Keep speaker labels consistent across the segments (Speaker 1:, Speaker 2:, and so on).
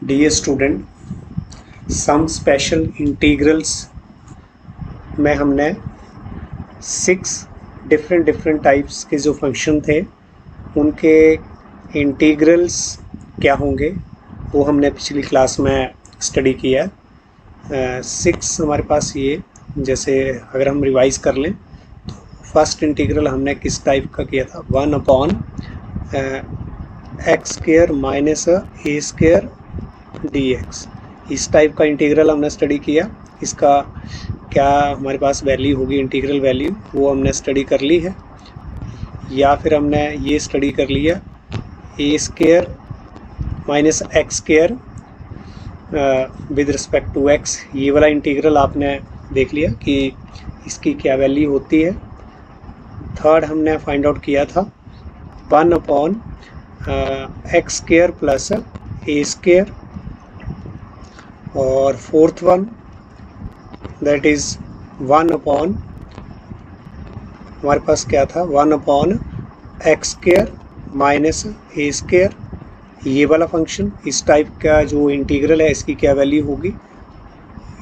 Speaker 1: Dear student, some special integrals में हमने 6 different types के जो फंक्शन थे उनके इंटीग्रल्स क्या होंगे वो हमने पिछली क्लास में स्टडी किया। 6 हमारे पास ये, जैसे अगर हम रिवाइज कर लें तो फर्स्ट इंटीग्रल हमने किस टाइप का किया था, 1/x² माइनस a² dx। इस टाइप का इंटीग्रल हमने स्टडी किया। इसका क्या हमारे पास वैल्यू होगी, इंटीग्रल वैल्यू, वो हमने स्टडी कर ली है। या फिर हमने ये स्टडी कर लिया a² minus x² with respect to x। ये वाला इंटीग्रल आपने देख लिया कि इसकी क्या वैल्यू होती है। थर्ड हमने फाइंड आउट किया था 1/x² प्लस a²। और फोर्थ वन दैट इज़ 1/ हमारे पास क्या था, 1/x² माइनस a²। ये वाला फंक्शन, इस टाइप का जो इंटीग्रल है इसकी क्या वैल्यू होगी,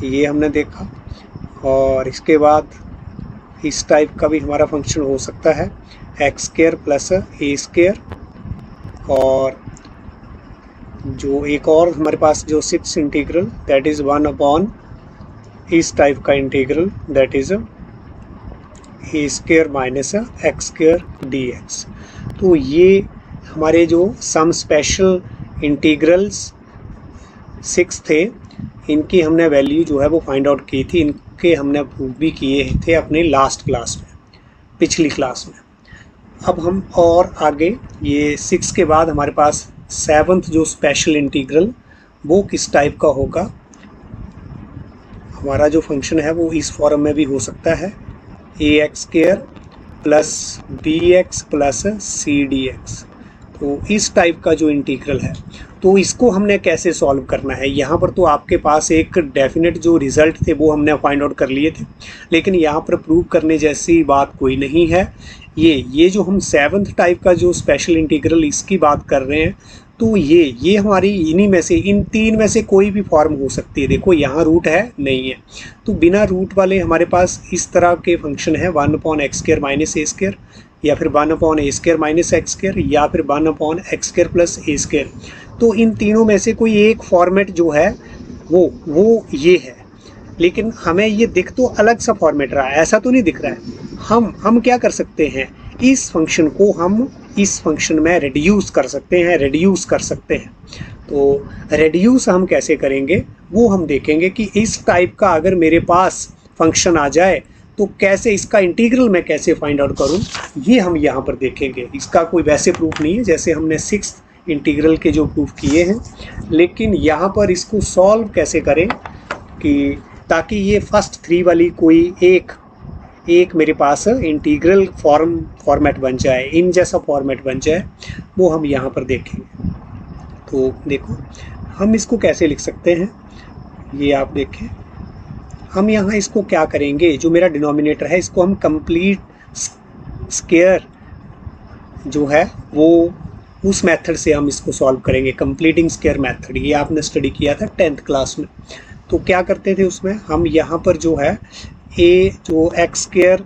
Speaker 1: ये हमने देखा। और इसके बाद इस टाइप का भी हमारा फंक्शन हो सकता है x² प्लस a²। और जो एक और हमारे पास जो 6 इंटीग्रल दैट इज़ 1/ इस टाइप का integral that is a² minus x² dx। तो ये हमारे जो सम स्पेशल इंटीग्रल्स 6 थे, इनकी हमने वैल्यू जो है वो फाइंड आउट की थी। इनके हमने प्रूव भी किए थे अपने लास्ट क्लास में, पिछली क्लास में। अब हम और आगे ये 6 के बाद हमारे पास 7th जो स्पेशल इंटीग्रल वो किस टाइप का होगा। हमारा जो फंक्शन है वो इस फॉर्म में भी हो सकता है ax² plus bx plus c dx। तो इस टाइप का जो इंटीग्रल है, तो इसको हमने कैसे सॉल्व करना है। यहाँ पर तो आपके पास एक डेफिनेट जो रिज़ल्ट थे वो हमने फाइंड आउट कर लिए थे, लेकिन यहाँ पर प्रूव करने जैसी बात कोई नहीं है। ये जो हम 7th टाइप का जो स्पेशल इंटीग्रल इसकी बात कर रहे हैं, तो ये हमारी इन्हीं में से, इन 3 में से कोई भी फॉर्म हो सकती है। देखो यहाँ रूट है, नहीं है, तो बिना रूट वाले हमारे पास इस तरह के फंक्शन है 1/x² माइनस a², या फिर 1/a² माइनस x², या फिर 1/x² प्लस a²। तो इन तीनों में से कोई एक फॉर्मेट जो है वो ये है, लेकिन हमें ये दिख तो अलग सा फॉर्मेट रहा है, ऐसा तो नहीं दिख रहा है। हम क्या कर सकते हैं, इस फंक्शन को हम इस फंक्शन में रिड्यूस कर सकते हैं। तो रिड्यूस हम कैसे करेंगे वो हम देखेंगे कि इस टाइप का अगर मेरे पास फंक्शन आ जाए तो कैसे इसका इंटीग्रल मैं कैसे फाइंड आउट करूं, ये हम यहाँ पर देखेंगे। इसका कोई वैसे प्रूफ नहीं है जैसे हमने 6 इंटीग्रल के जो प्रूफ किए हैं, लेकिन यहाँ पर इसको सॉल्व कैसे करें कि ताकि ये फर्स्ट 3 वाली कोई एक मेरे पास इंटीग्रल फॉर्मेट बन जाए, इन जैसा फॉर्मेट बन जाए, वो हम यहाँ पर देखेंगे। तो देखो हम इसको कैसे लिख सकते हैं, ये आप देखें। हम यहाँ इसको क्या करेंगे, जो मेरा डिनोमिनेटर है इसको हम कंप्लीट स्क्वायर जो है वो उस मेथड से हम इसको सॉल्व करेंगे, कंप्लीटिंग स्क्वायर मेथड। ये आपने स्टडी किया था 10th क्लास में। तो क्या करते थे उसमें, हम यहाँ पर जो है जो x²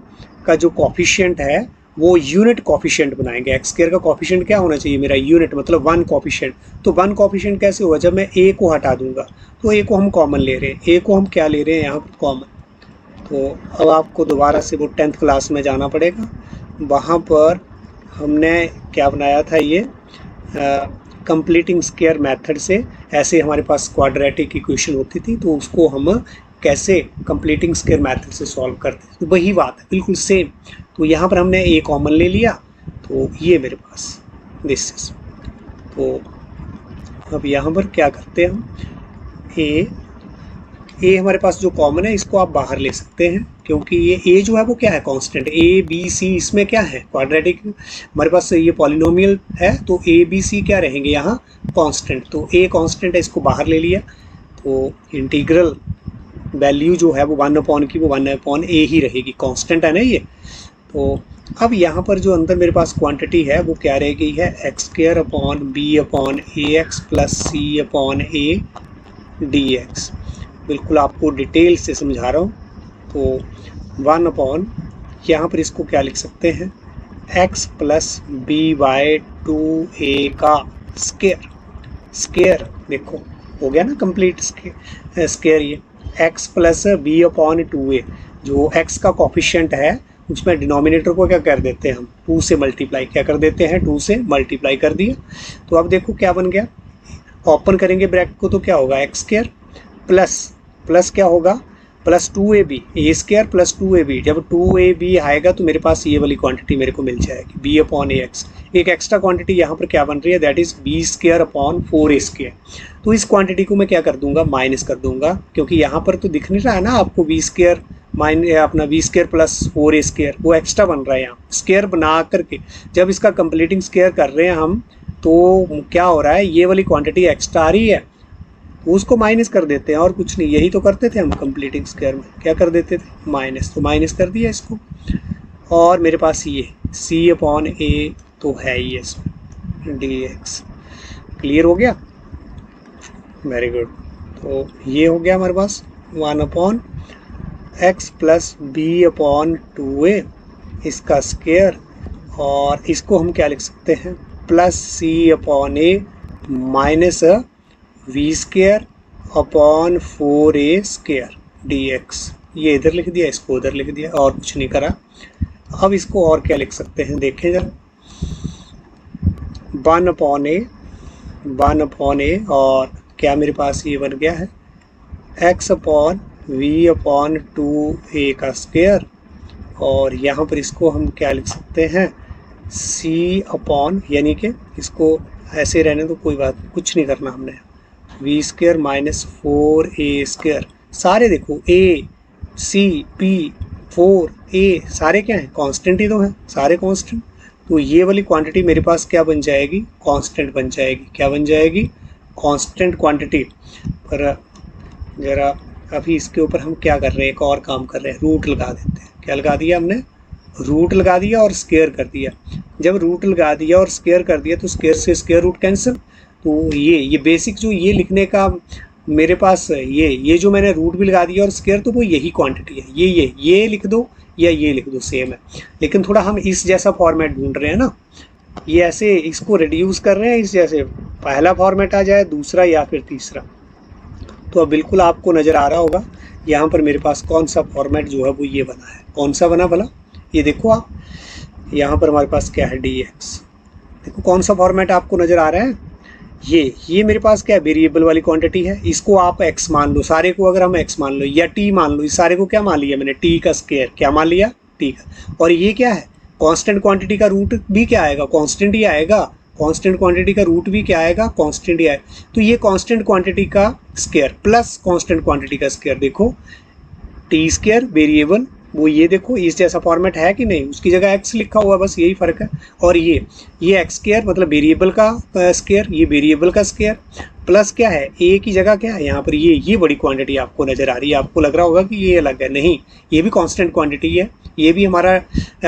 Speaker 1: का जो कॉफिशिएंट है वो यूनिट कॉफिशिएंट बनाएंगे। x² का कॉफिशिएंट क्या होना चाहिए, मेरा यूनिट, मतलब 1 कॉफिशिएंट। तो 1 कॉफिशिएंट कैसे होगा, जब मैं a को हटा दूंगा, तो a को हम कॉमन ले रहे हैं, a को हम क्या ले रहे हैं यहाँ पर, कॉमन। तो अब आपको दोबारा से वो 10th क्लास में जाना पड़ेगा। वहाँ पर हमने क्या बनाया था, ये कंप्लीटिंग स्क्वायर मेथड से। ऐसे हमारे पास क्वाड्रेटिक इक्वेशन होती थी, तो उसको हम कैसे कंप्लीटिंग स्क्वायर मेथड से सॉल्व करते हैं, तो वही बात है, बिल्कुल सेम। तो यहाँ पर हमने a कॉमन ले लिया, तो ये मेरे पास दिस इज। तो अब यहाँ पर क्या करते हैं हम, a हमारे पास जो कॉमन है इसको आप बाहर ले सकते हैं, क्योंकि ये a जो है वो क्या है, कांस्टेंट। a b c इसमें क्या है, क्वाड्रेटिक हमारे पास ये पॉलिनोमियल है, तो a b c क्या रहेंगे यहाँ, कांस्टेंट। तो a कांस्टेंट है, इसको बाहर ले लिया, तो इंटीग्रल वैल्यू जो है वो 1/a ही रहेगी, कांस्टेंट है ना ये। तो अब यहाँ पर जो अंदर मेरे पास क्वांटिटी है वो क्या रह गई है, X square upon B upon A X plus C upon A D X. बिल्कुल आपको डिटेल से समझा रहा हूँ। तो 1 अपॉन, यहाँ पर इसको क्या लिख सकते हैं, x plus B by 2a का स्क्वायर। स्क्वायर देखो हो गया ना कंप्लीट स्क्वायर। ये x plus B upon 2a, जो x का कॉफिशिएंट है उसमें डिनोमिनेटर को क्या कर देते हैं हम, 2 से मल्टीप्लाई क्या कर देते हैं, 2 से मल्टीप्लाई कर दिया। तो अब देखो क्या बन गया, ओपन करेंगे ब्रैकेट को तो क्या होगा, एक्स स्क्वायर प्लस क्या होगा, प्लस 2ab ए स्क्वायर प्लस 2ab। जब 2ab आएगा तो मेरे पास ये वाली क्वांटिटी मेरे को मिल जाएगी b अपॉन ए एक्स। एक एक्स्ट्रा क्वांटिटी यहाँ पर क्या बन रही है, that is B square upon 4a square. तो इस क्वांटिटी को मैं क्या कर दूंगा, माइनस कर दूंगा, क्योंकि यहाँ पर तो दिख नहीं रहा है ना आपको बी स्क्वायर अपना B square plus 4a square, वो एक्स्ट्रा बन रहा है यहाँ स्क्वायर बना करके। जब इसका कंप्लीटिंग स्क्वायर कर रहे हैं हम तो क्या हो रहा है, ये वाली क्वांटिटी एक्स्ट्रा आ रही है, उसको माइनस कर देते हैं और कुछ नहीं। यही तो करते थे हम कंप्लीटिंग स्क्वायर में, क्या कर देते थे, माइनस। तो माइनस कर दिया इसको, और मेरे पास ये सी अपॉन ए तो है ही है इसमें डी एक्स। क्लियर हो गया, वेरी गुड। तो ये हो गया हमारे पास 1 upon x plus B upon 2a इसका स्क्वायर, और इसको हम क्या लिख सकते हैं, plus C upon A minus V square upon 4a square D x. ये इधर लिख दिया, इसको उधर लिख दिया, और कुछ नहीं करा। अब इसको और क्या लिख सकते हैं, देखें जरा, 1 अपॉन ए और क्या मेरे पास ये बन गया है, x upon we upon 2a का स्क्वायर, और यहाँ पर इसको हम क्या लिख सकते हैं, c अपॉन, यानी कि इसको ऐसे रहने तो कोई बात, कुछ नहीं करना हमने, we square minus 4a square. सारे देखो a c p 4a सारे क्या हैं, कांस्टेंट ही तो हैं, सारे कांस्टेंट। तो ये वाली क्वांटिटी मेरे पास क्या बन जाएगी, कांस्टेंट बन जाएगी। क्या बन जाएगी, कांस्टेंट क्वांटिटी। पर ज़रा अभी इसके ऊपर हम क्या कर रहे हैं, एक और काम कर रहे हैं, रूट लगा देते हैं। क्या लगा दिया हमने, रूट लगा दिया और स्क्वायर कर दिया। जब रूट लगा दिया और स्क्वायर कर दिया तो स्क्वायर से स्क्वायर रूट कैंसिल। तो ये बेसिक जो ये लिखने का मेरे पास ये जो मैंने रूट भी लगा दिया और स्क्वायर, तो वो यही क्वांटिटी है। ये लिख दो या ये लिख दो, सेम है। लेकिन थोड़ा हम इस जैसा फॉर्मेट ढूंढ रहे हैं ना, ये ऐसे इसको रिड्यूस कर रहे हैं, इस जैसे पहला फॉर्मेट आ जाए, दूसरा या फिर तीसरा। तो अब बिल्कुल आपको नज़र आ रहा होगा यहाँ पर मेरे पास कौन सा फॉर्मेट जो है वो ये बना है। कौन सा बना भला, ये देखो आप, यहाँ पर हमारे पास क्या है, डी एक्स। देखो कौन सा फॉर्मेट आपको नज़र आ रहा है, ये मेरे पास क्या है, वेरिएबल वाली क्वांटिटी है। इसको आप x मान लो, सारे को अगर हम x मान लो या t मान लो, इस सारे को क्या मान लिया मैंने, t का स्क्वायर क्या मान लिया, t का। और ये क्या है, कांस्टेंट क्वांटिटी का रूट भी क्या आएगा, कांस्टेंट ही आएगा। कांस्टेंट क्वांटिटी का रूट भी क्या आएगा, कांस्टेंट ही आएगा। तो ये कांस्टेंट क्वांटिटी का स्क्वायर प्लस कांस्टेंट क्वांटिटी का स्क्वायर, देखो टी स्क्वायर वेरिएबल, वो ये देखो इस जैसा फॉर्मेट है कि नहीं, उसकी जगह x लिखा हुआ, बस यही फ़र्क है। और ये एक्स स्क्वायर मतलब वेरिएबल का स्क्वायर, ये वेरिएबल का स्क्वायर, प्लस क्या है, a की जगह क्या है यहाँ पर ये बड़ी क्वांटिटी आपको नज़र आ रही है। आपको लग रहा होगा कि ये अलग है, नहीं, ये भी कांस्टेंट क्वांटिटी है। ये भी हमारा,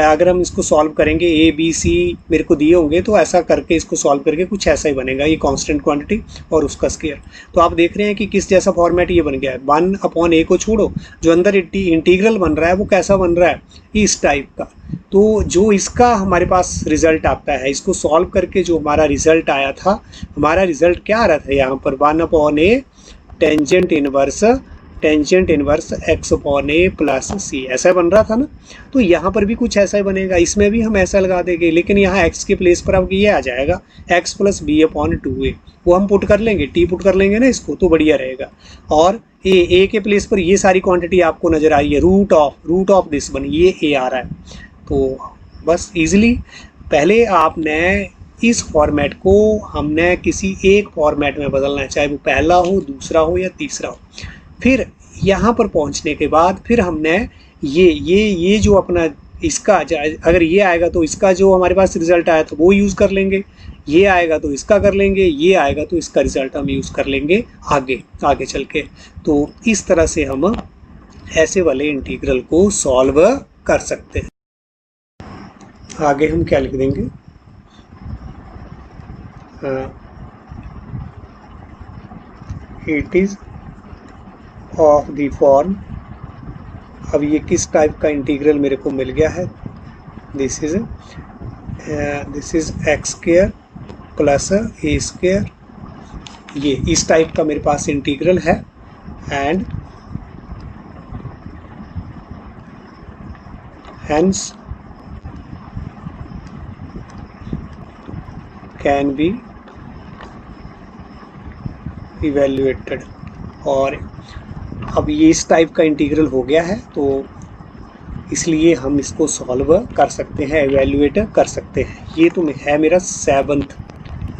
Speaker 1: अगर हम इसको सॉल्व करेंगे, a b c मेरे को दिए होंगे, तो ऐसा करके इसको सॉल्व करके कुछ ऐसा ही बनेगा, ये कांस्टेंट क्वांटिटी और उसका स्क्वायर। तो आप देख रहे हैं कि किस जैसा फॉर्मेट ये बन गया है। 1 अपॉन a को छोड़ो, जो अंदर इंटीग्रल बन रहा है वो कैसा बन रहा है, इस टाइप का। तो जो इसका हमारे पास रिजल्ट आता है, इसको सॉल्व करके जो हमारा रिजल्ट आया था, हमारा रिजल्ट क्या आ रहा था यहाँ पर, 1 अपॉन ए टेंजेंट इनवर्स एक्स अपॉन ए प्लस सी, ऐसा बन रहा था ना। तो यहाँ पर भी कुछ ऐसा ही बनेगा, इसमें भी हम ऐसा लगा देंगे, लेकिन यहाँ x के प्लेस पर अब ये आ जाएगा x plus B upon 2a, वो हम पुट कर लेंगे, t पुट कर लेंगे ना इसको, तो बढ़िया रहेगा। और a के प्लेस पर ये सारी क्वांटिटी आपको नज़र आ रही है, रूट ऑफ दिस बन, ये a आ रहा है। तो बस इजीली पहले आपने इस फॉर्मेट को हमने किसी एक फॉर्मेट में बदलना है, चाहे वो पहला हो, दूसरा हो या तीसरा हो। फिर यहाँ पर पहुँचने के बाद फिर हमने ये जो अपना इसका, अगर ये आएगा तो इसका जो हमारे पास रिज़ल्ट आया था वो यूज़ कर लेंगे, ये आएगा तो इसका कर लेंगे, ये आएगा तो इसका रिज़ल्ट हम यूज़ कर लेंगे आगे चल के। तो इस तरह से हम ऐसे वाले इंटीग्रल को सॉल्व कर सकते हैं। आगे हम क्या लिख देंगे, it is of the form, अब ये किस टाइप का इंटीग्रल मेरे को मिल गया है, this is x square plus A square, ये इस टाइप का मेरे पास इंटीग्रल है, and hence can be evaluated. और अब ये इस टाइप का इंटीग्रल हो गया है, तो इसलिए हम इसको सॉल्व कर सकते हैं, एवेल्युएट कर सकते हैं। ये तो है मेरा सेवन्थ,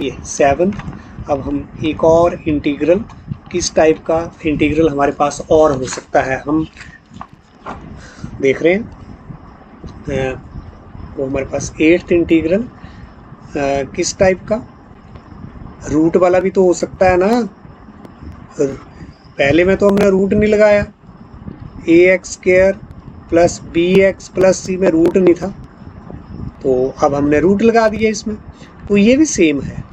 Speaker 1: ये सेवन्थ। अब हम एक और इंटीग्रल, किस टाइप का इंटीग्रल हमारे पास और हो सकता है, हम देख रहे हैं। वो हमारे पास एट्थ इंटीग्रल किस टाइप का, रूट वाला भी तो हो सकता है ना। पहले में तो हमने रूट नहीं लगाया, A X square plus B X plus C में रूट नहीं था, तो अब हमने रूट लगा दिया इसमें, तो ये भी सेम है।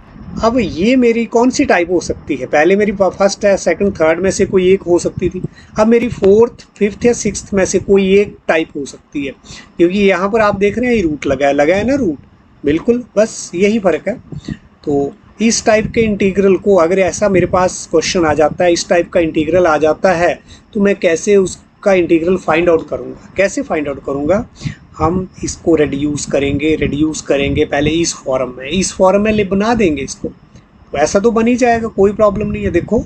Speaker 1: अब ये मेरी कौन सी टाइप हो सकती है, पहले मेरी फर्स्ट है, सेकंड, थर्ड में से कोई एक हो सकती थी, अब मेरी फोर्थ, फिफ्थ या सिक्स्थ में से कोई एक टाइप हो सकती है, क्योंकि यहाँ पर आप देख रहे हैं रूट लगा है ना, रूट, बिल्कुल बस यही फ़र्क है। तो इस टाइप के इंटीग्रल को अगर ऐसा मेरे पास क्वेश्चन आ जाता है, इस टाइप का इंटीग्रल आ जाता है, तो मैं कैसे उसका इंटीग्रल फाइंड आउट करूँगा, कैसे फाइंड आउट करूँगा, हम इसको रिड्यूस करेंगे पहले इस फॉर्म में बना देंगे इसको, वैसा तो बन ही जाएगा, कोई प्रॉब्लम नहीं है। देखो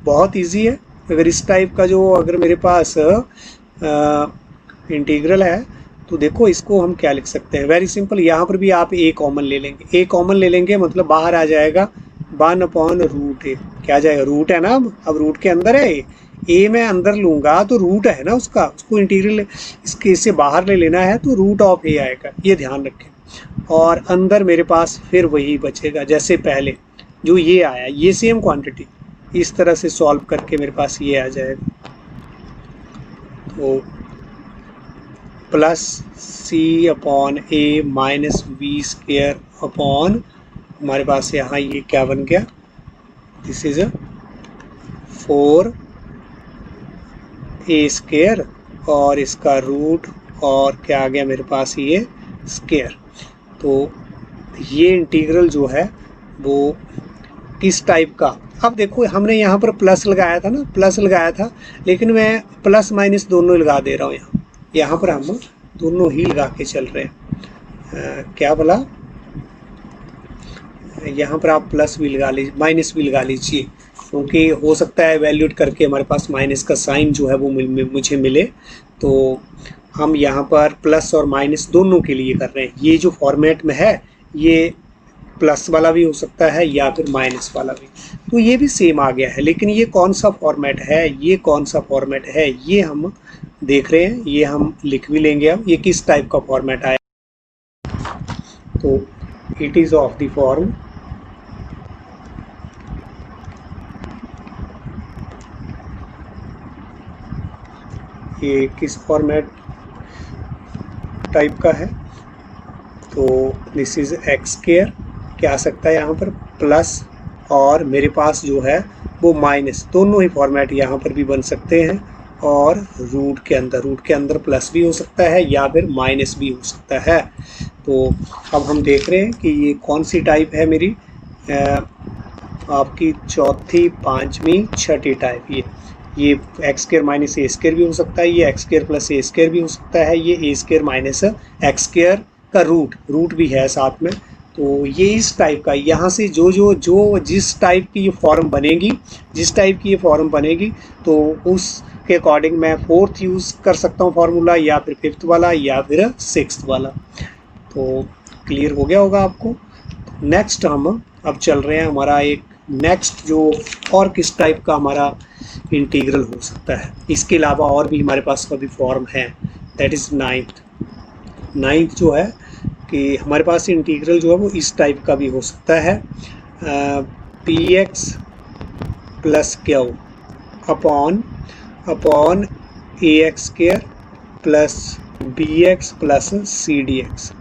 Speaker 1: बहुत इजी है, अगर इस टाइप का जो अगर मेरे पास इंटीग्रल है, तो देखो इसको हम क्या लिख सकते हैं, वेरी सिंपल, यहाँ पर भी आप ए कॉमन ले लेंगे, मतलब बाहर आ जाएगा 1/√a, क्या आ जाएगा, रूट है ना, अब रूट के अंदर है ए में अंदर लूँगा तो रूट है ना उसका, उसको इंटीग्रल इससे बाहर ले लेना है, तो रूट ऑफ ए आएगा, ये ध्यान रखें। और अंदर मेरे पास फिर वही बचेगा जैसे पहले जो ये आया, ये सेम क्वांटिटी, इस तरह से सॉल्व करके मेरे पास ये आ जाएगा, तो plus C upon A minus V square upon, हमारे पास यहाँ ये क्या बन गया, दिस इज 4a स्क्वायर और इसका रूट और क्या आ गया मेरे पास ये स्क्वायर। तो ये इंटीग्रल जो है वो किस टाइप का, अब देखो हमने यहाँ पर प्लस लगाया था ना, प्लस लगाया था, लेकिन मैं प्लस माइनस दोनों लगा दे रहा हूँ, यहाँ पर हम दोनों ही लगा के चल रहे हैं। क्या बोला, यहाँ पर आप प्लस भी लगा लीजिए, माइनस भी लगा लीजिए, क्योंकि हो सकता है वैल्यूट करके हमारे पास माइनस का साइन जो है वो मुझे मिले, तो हम यहाँ पर प्लस और माइनस दोनों के लिए कर रहे हैं। ये जो फॉर्मेट में है ये प्लस वाला भी हो सकता है या फिर माइनस वाला भी, तो ये भी सेम आ गया है, लेकिन ये कौन सा फॉर्मेट है, ये कौन सा फॉर्मेट है, ये हम देख रहे हैं, ये हम लिख भी लेंगे। अब ये किस टाइप का फॉर्मेट आया, तो it is of the form ये किस फॉर्मेट टाइप का है, तो दिस इज एक्स स्क्वायर, क्या आ सकता है यहाँ पर प्लस, और मेरे पास जो है वो माइनस, दोनों ही फॉर्मेट यहाँ पर भी बन सकते हैं, और रूट के अंदर प्लस भी हो सकता है या फिर माइनस भी हो सकता है। तो अब हम देख रहे हैं कि ये कौन सी टाइप है मेरी, आपकी चौथी, पांचवी, छठी टाइप, ये x square minus A square भी हो सकता है, ये x square plus A square भी हो सकता है, ये ए स्क्वायर माइनस एक्स स्क्वायर का रूट भी है साथ में। तो ये इस टाइप का, यहाँ से जो जिस टाइप की ये फॉर्म बनेगी, तो उसके अकॉर्डिंग मैं फोर्थ यूज़ कर सकता हूँ फार्मूला, या फिर फिफ्थ वाला, या फिर सिक्स्थ वाला। तो क्लियर हो गया होगा आपको। नेक्स्ट हम अब चल रहे हैं, हमारा एक नेक्स्ट जो और किस टाइप का हमारा इंटीग्रल हो सकता है, इसके अलावा और भी हमारे पास कभी फॉर्म है, दैट इज़ नाइन्थ जो है कि हमारे पास इंटीग्रल जो है वो इस टाइप का भी हो सकता है, P x plus Q upon A X square plus B X plus C D X,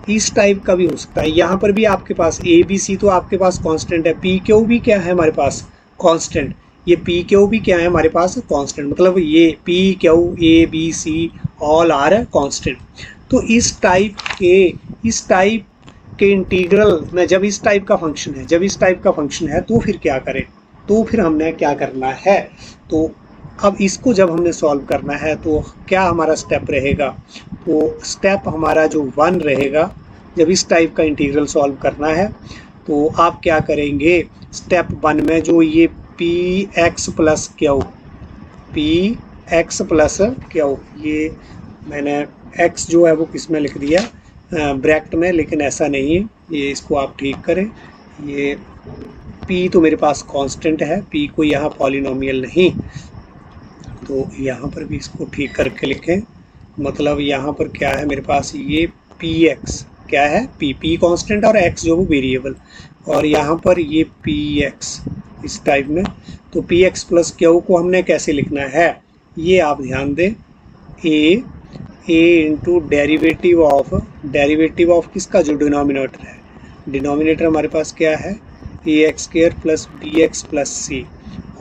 Speaker 1: इस टाइप का भी हो सकता है। यहाँ पर भी आपके पास ए बी सी तो आपके पास कांस्टेंट है, पी क्यू भी क्या है हमारे पास कांस्टेंट, ये पी क्यू भी क्या है हमारे पास कांस्टेंट, मतलब ये P Q A B C all are constant. तो इस टाइप के इंटीग्रल में जब इस टाइप का फंक्शन है तो फिर क्या करें, तो फिर हमने क्या करना है, तो अब इसको जब हमने सॉल्व करना है तो क्या हमारा स्टेप रहेगा, तो स्टेप हमारा जो 1 रहेगा, जब इस टाइप का इंटीग्रल सॉल्व करना है तो आप क्या करेंगे, स्टेप 1 में जो ये पी एक्स प्लस क्यू, ये मैंने x जो है वो किस में लिख दिया ब्रैकेट में, लेकिन ऐसा नहीं है, ये इसको आप ठीक करें। ये p तो मेरे पास कांस्टेंट है, p को यहाँ पॉलिनोमियल नहीं, तो यहाँ पर भी इसको ठीक करके लिखें। मतलब यहाँ पर क्या है मेरे पास, ये पी एक्स क्या है, पी कांस्टेंट और x जो वो वेरिएबल, और यहाँ पर ये पी एक्स इस टाइप में। तो पी एक्स प्लस क्यू को हमने कैसे लिखना है, ये आप ध्यान दें, ए इंटू डेरिवेटिव ऑफ किसका, जो डिनोमिनेटर है, डिनोमिनेटर हमारे पास क्या है, A X square plus B X plus C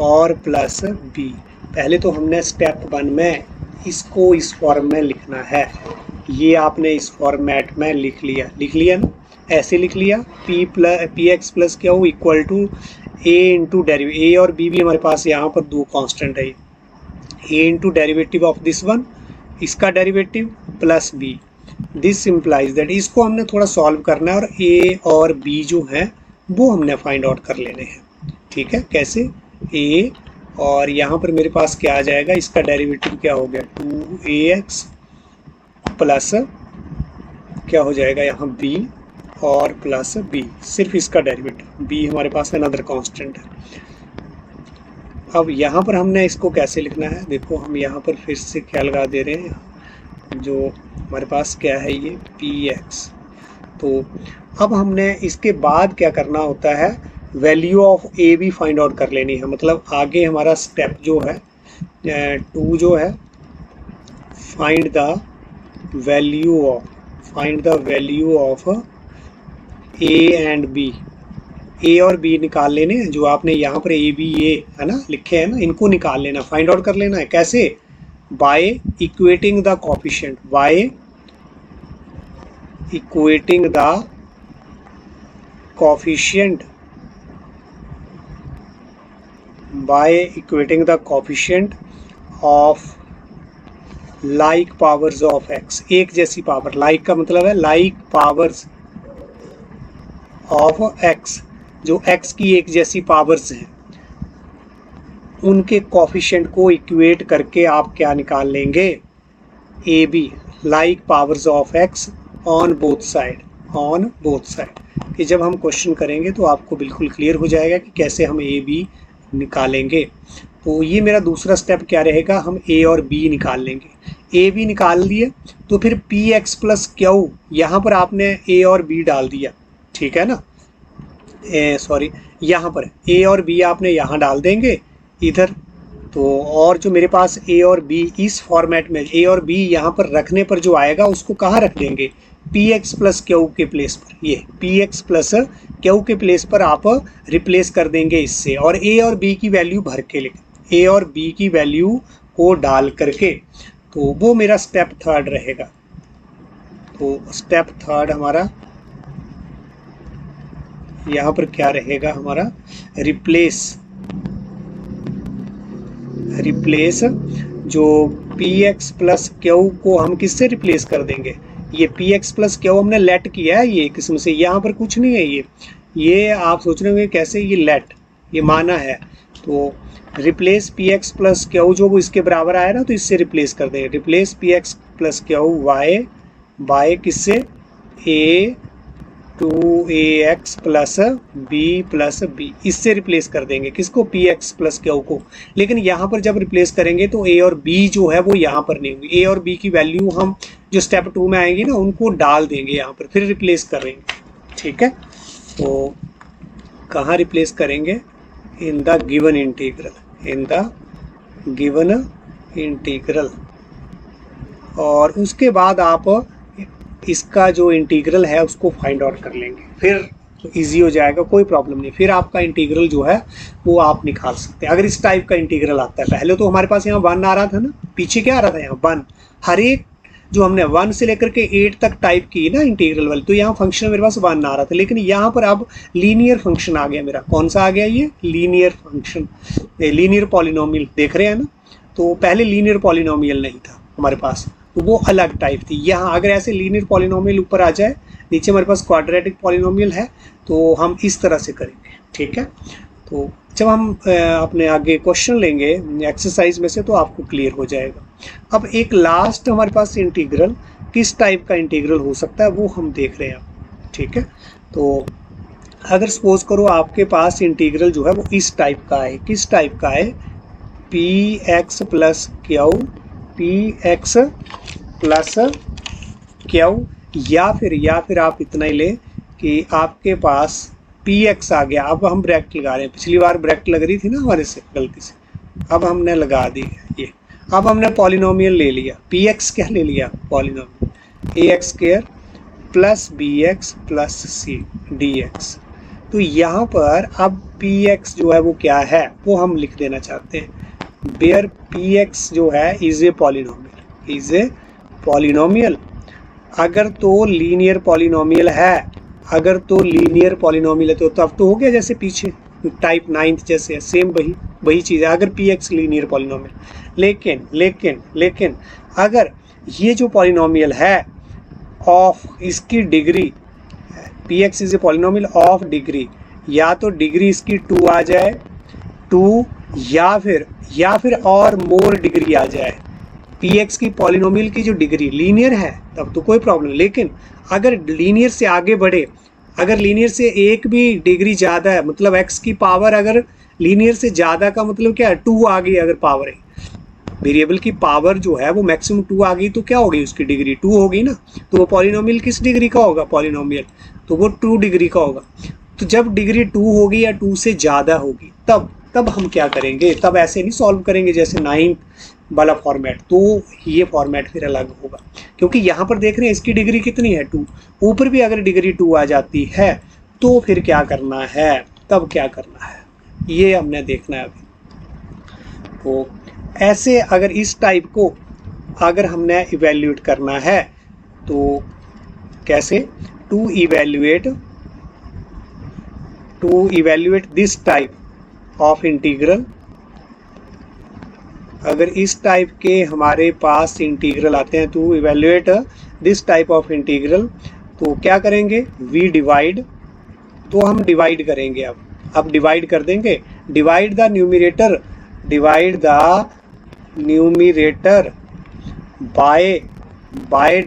Speaker 1: और प्लस बी। पहले तो हमने स्टेप 1 में इसको इस फॉर्म में लिखना है, ये आपने इस फॉर्मेट में लिख लिया ना, ऐसे लिख लिया, पी एक्स प्लस क्या हो equal to A into derivative, A और बी भी हमारे पास यहाँ पर दो कांस्टेंट है, A into derivative of this one, इसका derivative plus B, this implies that, इसको हमने थोड़ा सॉल्व करना है और ए और बी जो हैं वो हमने फाइंड आउट कर लेने हैं। ठीक है, कैसे, ए और यहाँ पर मेरे पास क्या आ जाएगा, इसका डेरिवेटिव क्या हो गया 2ax प्लस क्या हो जाएगा यहाँ b और प्लस b, सिर्फ इसका डेरिवेटिव, b हमारे पास अनदर कांस्टेंट है। अब यहाँ पर हमने इसको कैसे लिखना है, देखो हम यहाँ पर फिर से क्या लगा दे रहे हैं, जो हमारे पास क्या है ये px। तो अब हमने इसके बाद क्या करना होता है, वैल्यू ऑफ ए भी फाइंड आउट कर लेनी है। मतलब आगे हमारा स्टेप जो है 2 जो है, find the value of A and B, A और बी निकाल लेने हैं, जो आपने यहाँ पर ए बी ए है ना लिखे हैं ना, इनको निकाल लेना, फाइंड आउट कर लेना है। कैसे, by equating the coefficient, by equating the coefficient of like powers of x, एक जैसी पावर, लाइक का मतलब है लाइक पावर्स ऑफ x, जो x की एक जैसी पावर्स हैं उनके कोफिशिएंट को इक्वेट करके आप क्या निकाल लेंगे, A be like powers of x on both side. कि जब हम क्वेश्चन करेंगे तो आपको बिल्कुल क्लियर हो जाएगा कि कैसे हम ए बी निकालेंगे। तो ये मेरा दूसरा स्टेप क्या रहेगा, हम ए और बी निकाल लेंगे। ए बी निकाल लिए तो फिर पी एक्स प्लस क्यू, यहाँ पर आपने ए और बी डाल दिया, ठीक है ना, सॉरी यहाँ पर ए और बी आपने यहाँ डाल देंगे इधर। तो और जो मेरे पास ए और बी इस फॉर्मेट में, ए और बी यहाँ पर रखने पर जो आएगा उसको कहाँ रख देंगे, पी एक्स प्लस क्यू के प्लेस पर, ये पी एक्स प्लस क्यू के प्लेस पर आप रिप्लेस कर देंगे इससे, और ए और बी की वैल्यू भर के लिखें, ए और बी की वैल्यू को डाल करके, तो वो मेरा स्टेप 3 रहेगा। तो स्टेप 3 हमारा यहाँ पर क्या रहेगा, हमारा रिप्लेस जो पी एक्स प्लस क्यू को हम किससे रिप्लेस कर देंगे, ये पी एक्स प्लस क्यू हमने लेट किया है ये किस्म से, यहाँ पर कुछ नहीं है, ये आप सोच रहे होंगे कैसे, ये लेट ये माना है। तो replace P x plus Q जो वो इसके बराबर आया ना, तो इससे रिप्लेस कर देंगे, replace P x plus Q Y by किससे, ए 2ax प्लस बी, इससे रिप्लेस कर देंगे किसको, पी एक्स प्लस क्यू को। लेकिन यहाँ पर जब रिप्लेस करेंगे तो ए और बी जो है वो यहाँ पर नहीं होंगे, ए और बी की वैल्यू हम जो स्टेप 2 में आएंगे ना उनको डाल देंगे यहाँ पर, फिर रिप्लेस करेंगे, ठीक है। तो कहाँ रिप्लेस करेंगे, इन द गिवन इंटीग्रल, और उसके बाद आप इसका जो इंटीग्रल है उसको फाइंड आउट कर लेंगे, फिर इजी हो जाएगा, कोई प्रॉब्लम नहीं। फिर आपका इंटीग्रल जो है वो आप निकाल सकते हैं। अगर इस टाइप का इंटीग्रल आता है, पहले तो हमारे पास यहाँ 1 आ रहा था ना, पीछे क्या आ रहा था यहाँ 1, हर एक जो हमने 1 से लेकर के 8 तक टाइप की ना इंटीग्रल वाली, तो यहाँ फंक्शन मेरे पास 1 आ रहा था। लेकिन यहाँ पर अब लीनियर फंक्शन आ गया मेरा। कौन सा आ गया? ये लीनियर फंक्शन, लीनियर पॉलिनोमियल देख रहे हैं ना। तो पहले लीनियर पॉलिनोमियल नहीं था हमारे पास, तो वो अलग टाइप थी। यहाँ अगर ऐसे लीनियर पॉलिनोमियल ऊपर आ जाए, नीचे हमारे पास क्वाड्रेटिक पॉलिनोमियल है, तो हम इस तरह से करेंगे, ठीक है। तो जब हम अपने आगे क्वेश्चन लेंगे एक्सरसाइज में से, तो आपको क्लियर हो जाएगा। अब एक लास्ट हमारे पास इंटीग्रल, किस टाइप का इंटीग्रल हो सकता है वो हम देख रहे हैं, ठीक है। तो अगर सपोज करो आपके पास इंटीग्रल जो है वो इस टाइप का है, किस टाइप का है? P x plus Q, P x plus Q, या फिर आप इतना ही लें कि आपके पास पी एक्स आ गया। अब हम ब्रैकेट लगा रहे हैं, पिछली बार ब्रैकेट लग रही थी ना हमारे से गलती से, अब हमने लगा दी ये। अब हमने पॉलिनोमियल ले लिया, पी एक्स क्या ले लिया? Polynomial, A X square plus B X plus C D X. तो यहाँ पर अब पी एक्स जो है वो क्या है वो हम लिख देना चाहते हैं। वेयर पी एक्स जो है is a polynomial, is a polynomial. अगर तो लीनियर पॉलिनोमियल है, अगर तो लीनियर पॉलिनोमियल है तो अब तो हो गया जैसे पीछे टाइप 9 जैसे है, सेम वही चीज़ है अगर पी एक्स लीनियर पॉलिनोमियल। लेकिन अगर ये जो पॉलिनोमियल है ऑफ इसकी degree, P x is a polynomial of degree, या तो डिग्री इसकी 2 आ जाए, 2, या फिर और मोर डिग्री आ जाए। पी एक्स की पॉलिनोमियल की जो डिग्री लीनियर है तब तो कोई प्रॉब्लम। लेकिन अगर लीनियर से आगे बढ़े, अगर लीनियर से एक भी डिग्री ज़्यादा है, मतलब एक्स की पावर अगर लीनियर से ज़्यादा का मतलब क्या है? 2 आ गई अगर पावर है, वेरिएबल की पावर जो है वो मैक्सिमम 2 आ गई, तो क्या होगी? उसकी डिग्री 2 होगी ना। तो वो पॉलिनोमियल किस डिग्री का होगा? पॉलिनोमियल तो वो 2 डिग्री का होगा। तो जब डिग्री 2 होगी या 2 से ज़्यादा होगी तब हम क्या करेंगे? तब ऐसे नहीं सॉल्व करेंगे जैसे 9 वाला फॉर्मेट, तो ये फॉर्मेट फिर अलग होगा। क्योंकि यहाँ पर देख रहे हैं इसकी डिग्री कितनी है? 2। ऊपर भी अगर डिग्री 2 आ जाती है तो फिर क्या करना है? तब क्या करना है ये हमने देखना है अभी। तो ऐसे अगर इस टाइप को अगर हमने इवेल्यूएट करना है तो कैसे? To evaluate this type of integral, अगर इस टाइप के हमारे पास इंटीग्रल आते हैं to evaluate this type of integral, तो क्या करेंगे? वी डिवाइड, तो हम डिवाइड करेंगे। अब डिवाइड कर देंगे, divide the numerator by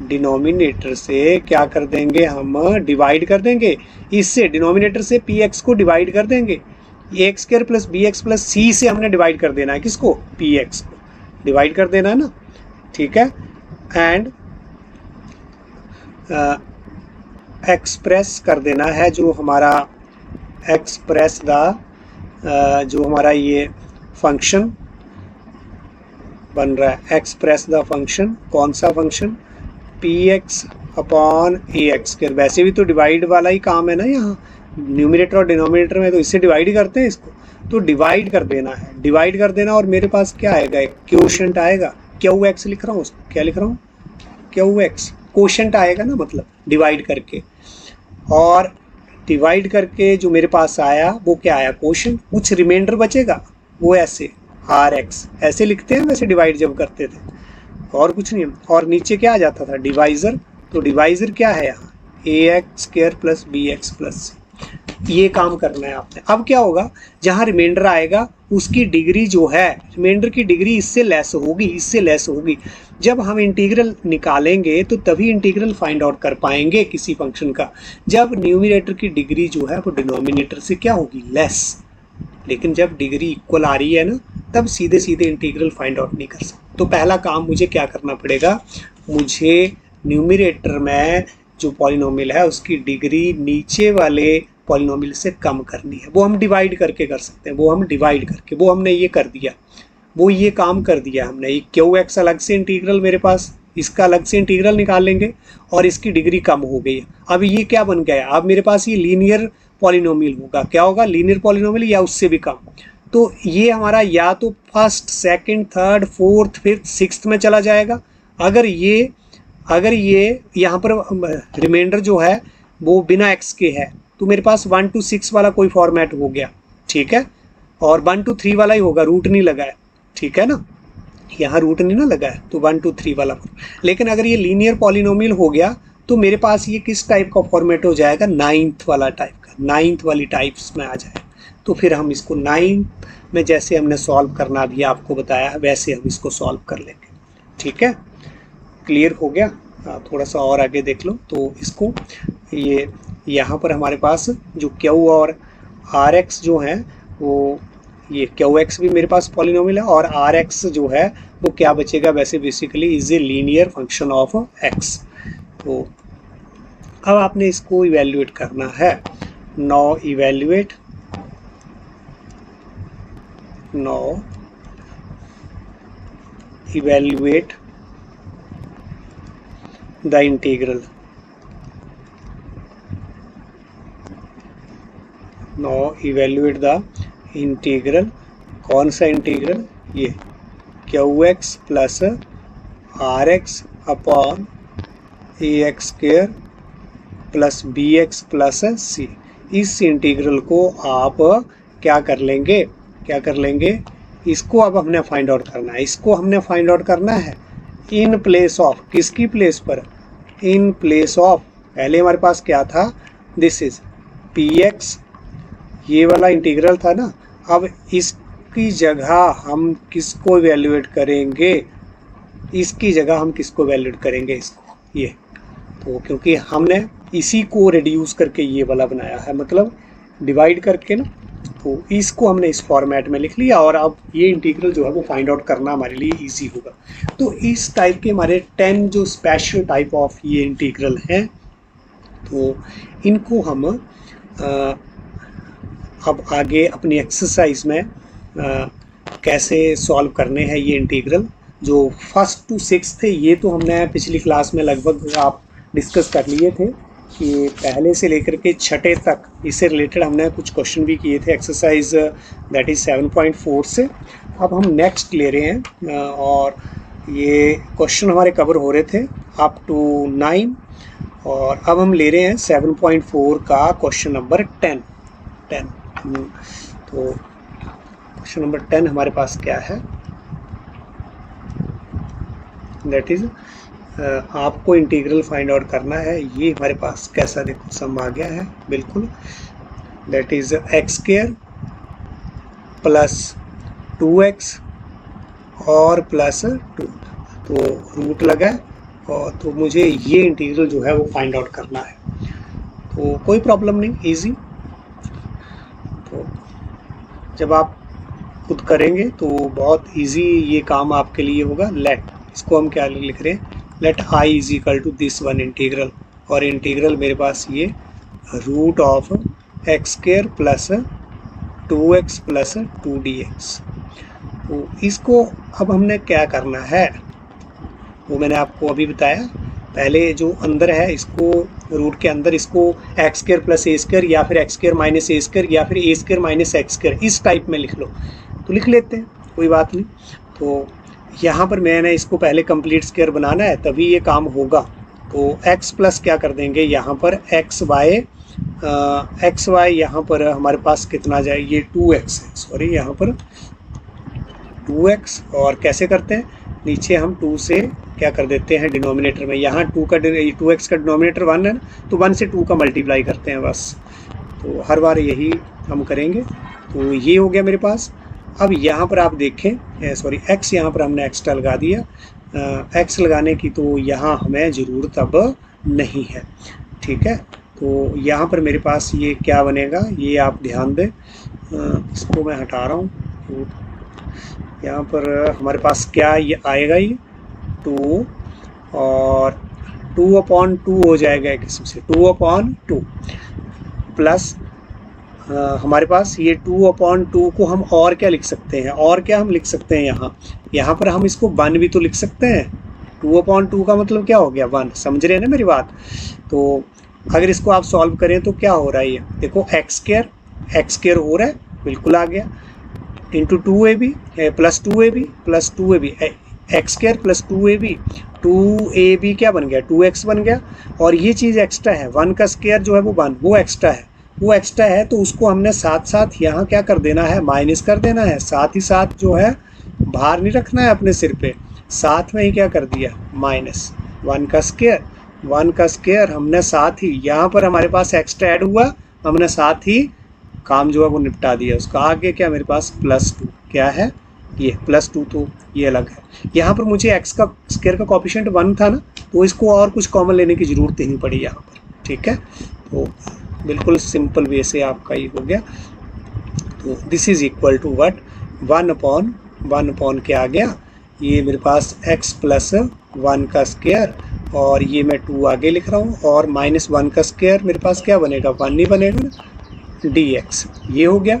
Speaker 1: denominator से क्या कर देंगे? हम डिवाइड कर देंगे, इससे डिनोमिनेटर से पी एक्स को डिवाइड कर देंगे। A X square plus B X plus C से हमने डिवाइड कर देना है, किसको? पी एक्स को डिवाइड कर देना है ना, ठीक है। एंड एक्सप्रेस कर देना है जो हमारा एक्सप्रेस द जो हमारा ये फंक्शन बन रहा है, एक्सप्रेस द फंक्शन। कौन सा function? P x upon A X square. वैसे भी तो डिवाइड वाला ही काम है ना यहाँ, न्यूमिनेटर और डिनोमिनेटर में तो इससे डिवाइड करते हैं इसको, तो डिवाइड कर देना है, डिवाइड कर देना। और मेरे पास क्या आएगा? एक क्वोशंट आएगा, क्यू एक्स लिख रहा हूँ उसको, क्या लिख रहा हूँ? क्यू एक्स, क्वोशंट आएगा ना, मतलब डिवाइड करके। और डिवाइड करके जो मेरे पास आया वो क्या आया? क्वोशंट। कुछ रिमाइंडर बचेगा वो ऐसे आर एक्स ऐसे लिखते हैं वैसे डिवाइड जब करते थे, और कुछ नहीं। और नीचे क्या आ जाता था? डिवाइज़र। तो डिवाइज़र क्या है यहाँ? A X square plus B X plus C. ये काम करना है आपने। अब क्या होगा? जहाँ रिमाइंडर आएगा उसकी डिग्री जो है, रिमाइंडर की डिग्री इससे लेस होगी। जब हम इंटीग्रल निकालेंगे तो तभी इंटीग्रल फाइंड आउट कर पाएंगे किसी फंक्शन का, जब न्यूमिनेटर की डिग्री जो है वो डिनोमिनेटर से क्या होगी? लेस। लेकिन जब डिग्री इक्वल आ रही है ना, तब सीधे इंटीग्रल फाइंड आउट नहीं कर सकते। तो पहला काम मुझे क्या करना पड़ेगा? मुझे न्यूमिनेटर में जो पॉलिनोमियल है उसकी डिग्री नीचे वाले पॉलिनोमियल से कम करनी है। वो हम डिवाइड करके कर सकते हैं, वो हमने ये कर दिया, वो ये काम कर दिया हमने। ये क्यू एक्स अलग से इंटीग्रल मेरे पास इसका अलग से इंटीग्रल निकाल लेंगे और इसकी डिग्री कम हो गई। अब ये क्या बन गया, अब मेरे पास ये लीनियर पॉलिनोमियल होगा। क्या होगा, लीनियर पॉलिनोमियल या उससे भी कम। तो ये हमारा या तो first, second, third, fourth, fifth, sixth में चला जाएगा। अगर ये यहाँ पर रिमाइंडर जो है वो बिना एक्स के है तो मेरे पास 1 to 6 वाला कोई फॉर्मेट हो गया, ठीक है, और 1 to 3 वाला ही होगा, रूट नहीं लगा है, ठीक है ना, यहाँ रूट नहीं ना लगा है, तो 1 to 3 वाला। लेकिन अगर ये लीनियर पॉलिनोमियल हो गया तो मेरे पास ये किस टाइप का फॉर्मेट हो जाएगा, नाइन्थ वाला टाइप का, नाइन्थ वाली टाइप्स में आ जाएगा। तो फिर हम इसको नाइन्थ में जैसे हमने सॉल्व करना भी आपको बताया वैसे हम इसको सॉल्व कर लेंगे, ठीक है। क्लियर हो गया, थोड़ा सा और आगे देख लो। तो इसको ये यहाँ पर हमारे पास जो क्यू और आर एक्स जो हैं वो, ये क्यू एक्स भी मेरे पास पॉलिनोमियल है और आर एक्स जो है वो क्या बचेगा, वैसे basically is a linear function of x. तो अब आपने इसको इवेल्युएट करना है। Now evaluate the integral। now evaluate the integral। कौन सा इंटीग्रल, ये Q X plus R X upon A X square plus B X plus C. इस इंटीग्रल को आप क्या कर लेंगे, इसको अब हमने फाइंड आउट करना है, इन प्लेस ऑफ, किसकी प्लेस पर, इन प्लेस ऑफ, पहले हमारे पास क्या था, दिस इज पी एक्स, ये वाला इंटीग्रल था ना। अब इसकी जगह हम किसको इवेल्युएट करेंगे, इसको, ये। तो क्योंकि हमने इसी को रिड्यूस करके ये वाला बनाया है, मतलब डिवाइड करके ना, तो इसको हमने इस फॉर्मेट में लिख लिया और अब ये इंटीग्रल जो है वो फाइंड आउट करना हमारे लिए इजी होगा। तो इस टाइप के हमारे 10 जो स्पेशल टाइप ऑफ ये इंटीग्रल हैं, तो इनको हम अब आगे अपनी एक्सरसाइज में कैसे सॉल्व करने हैं ये इंटीग्रल। जो फर्स्ट टू सिक्स थे ये तो हमने पिछली क्लास में लगभग आप डिस्कस कर लिए थे कि पहले से लेकर के छठे तक इससे रिलेटेड हमने कुछ क्वेश्चन भी किए थे, एक्सरसाइज दैट इज़ 7.4 से। अब हम नेक्स्ट ले रहे हैं और ये क्वेश्चन हमारे कवर हो रहे थे अप टू 9 और अब हम ले रहे हैं 7.4 का क्वेश्चन नंबर 10। तो क्वेश्चन नंबर 10 हमारे पास क्या है, दैट इज़ आपको इंटीग्रल फाइंड आउट करना है। ये हमारे पास कैसा, देखो सम आ गया है बिल्कुल, that is x square plus 2x और प्लस 2, तो रूट लगा है और तो मुझे ये इंटीग्रल जो है वो फाइंड आउट करना है। तो कोई प्रॉब्लम नहीं, इजी। तो जब आप खुद करेंगे तो बहुत इजी ये काम आपके लिए होगा। लेट, इसको हम क्या लिख रहे हैं, let i is equal to this one integral, और इंटीग्रल मेरे पास ये root of x square plus 2x plus 2dx। तो इसको अब हमने क्या करना है वो मैंने आपको अभी बताया। पहले जो अंदर है इसको, रूट के अंदर इसको x square plus A square या फिर x square minus A square या फिर ए स्क्वायर माइनस एक्स स्क्वायर इस टाइप में लिख लो, तो लिख लेते हैं, कोई बात नहीं। तो यहाँ पर मैंने इसको पहले कंप्लीट स्क्वायर बनाना है तभी ये काम होगा। तो x प्लस क्या कर देंगे यहाँ पर एक्स वाई यहाँ पर हमारे पास कितना जाए, ये 2x है, सॉरी यहाँ पर 2x, और कैसे करते हैं, नीचे हम 2 से क्या कर देते हैं डिनोमिनेटर में, यहाँ 2x का डिनोमिनेटर 1 है ना, तो 1 से 2 का मल्टीप्लाई करते हैं बस। तो हर बार यही हम करेंगे। तो ये हो गया मेरे पास। अब यहाँ पर आप देखें, सॉरी x यहाँ पर हमने एक्स्ट्रा लगा दिया, x लगाने की तो यहाँ हमें ज़रूरत अब नहीं है, ठीक है। तो यहाँ पर मेरे पास ये क्या बनेगा, ये आप ध्यान दें, इसको मैं हटा रहा हूँ। तो यहाँ पर हमारे पास क्या ये आएगा, ये 2 और 2/2 हो जाएगा एक किस्म से, 2/2 प्लस हमारे पास ये 2/2 को हम और क्या लिख सकते हैं, और क्या हम लिख सकते हैं यहाँ पर हम इसको 1 भी तो लिख सकते हैं, 2/2 का मतलब क्या हो गया 1, समझ रहे हैं ना मेरी बात। तो अगर इसको आप सॉल्व करें तो क्या हो रहा है, ये देखो एक्स स्क्वायर हो रहा है, बिल्कुल आ गया, into 2ab plus 2ab plus 2ab, x square plus 2ab, 2ab क्या बन गया 2x बन गया, और ये चीज़ एक्स्ट्रा है, 1 का स्क्वायर जो है वो 1, वो एक्स्ट्रा है, वो एक्स्ट्रा है, तो उसको हमने साथ साथ यहाँ क्या कर देना है, माइनस कर देना है, साथ ही साथ जो है बाहर नहीं रखना है अपने सिर पे, साथ में ही क्या कर दिया माइनस 1 का स्क्वायर हमने साथ ही, यहाँ पर हमारे पास एक्स्ट्रा ऐड हुआ, हमने साथ ही काम जो है वो निपटा दिया उसका। आगे क्या मेरे पास +2 क्या है, ये +2, तो ये अलग है। यहाँ पर मुझे एक्स का स्क्वायर का कोफिशिएंट 1 था ना, तो इसको और कुछ कॉमन लेने की ज़रूरत ही नहीं पड़ी यहाँ पर, ठीक है। तो बिल्कुल सिंपल वे से आपका ये हो गया। तो this is equal to what, 1/1 क्या आ गया, ये मेरे पास x प्लस 1 का स्क्वायर, और ये मैं 2 आगे लिख रहा हूँ, और -1 का स्क्वायर मेरे पास क्या बनेगा 1 नहीं बनेगा ना, dx ये हो गया।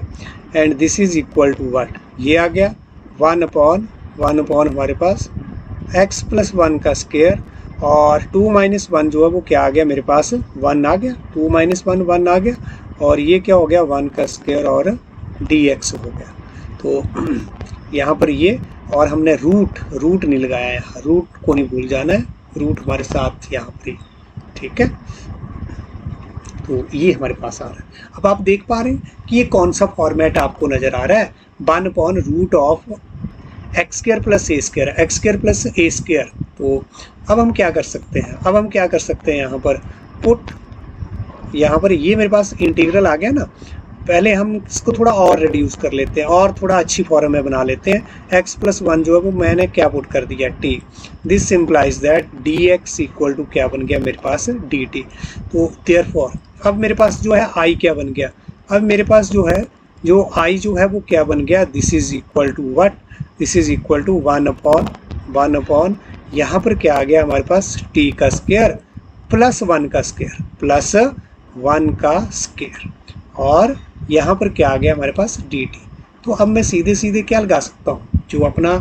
Speaker 1: And this is equal to what, ये आ गया 1/1 हमारे पास x प्लस 1 का स्क्वायर, और 2 - 1 जो है वो क्या आ गया मेरे पास 1 आ गया, 2 - 1 आ गया, और ये क्या हो गया 1 का स्क्वायर और dx हो गया। तो यहाँ पर ये, और हमने रूट नहीं लगाया है, रूट को नहीं भूल जाना है, रूट हमारे साथ यहाँ पर ही, ठीक है। तो ये हमारे पास आ रहा है। अब आप देख पा रहे हैं कि ये कौन सा फॉर्मेट आपको नज़र आ रहा है, one by root of x square plus A square. तो अब हम क्या कर सकते हैं, यहाँ पर पुट, यहाँ पर ये मेरे पास इंटीग्रल आ गया ना, पहले हम इसको थोड़ा और रिड्यूस कर लेते हैं, और थोड़ा अच्छी फॉर्म में बना लेते हैं। x प्लस 1 जो है वो मैंने क्या पुट कर दिया t, this simplifies that dx equal to क्या बन गया मेरे पास dt। तो देयरफॉर अब मेरे पास जो है i क्या बन गया, अब मेरे पास जो है i जो है वो क्या बन गया, this is equal to what, this is equal to 1/1, यहाँ पर क्या आ गया हमारे पास t का स्क्वायर प्लस 1 का स्क्वायर, और यहाँ पर क्या आ गया हमारे पास dt। तो अब मैं सीधे क्या लगा सकता हूँ, जो अपना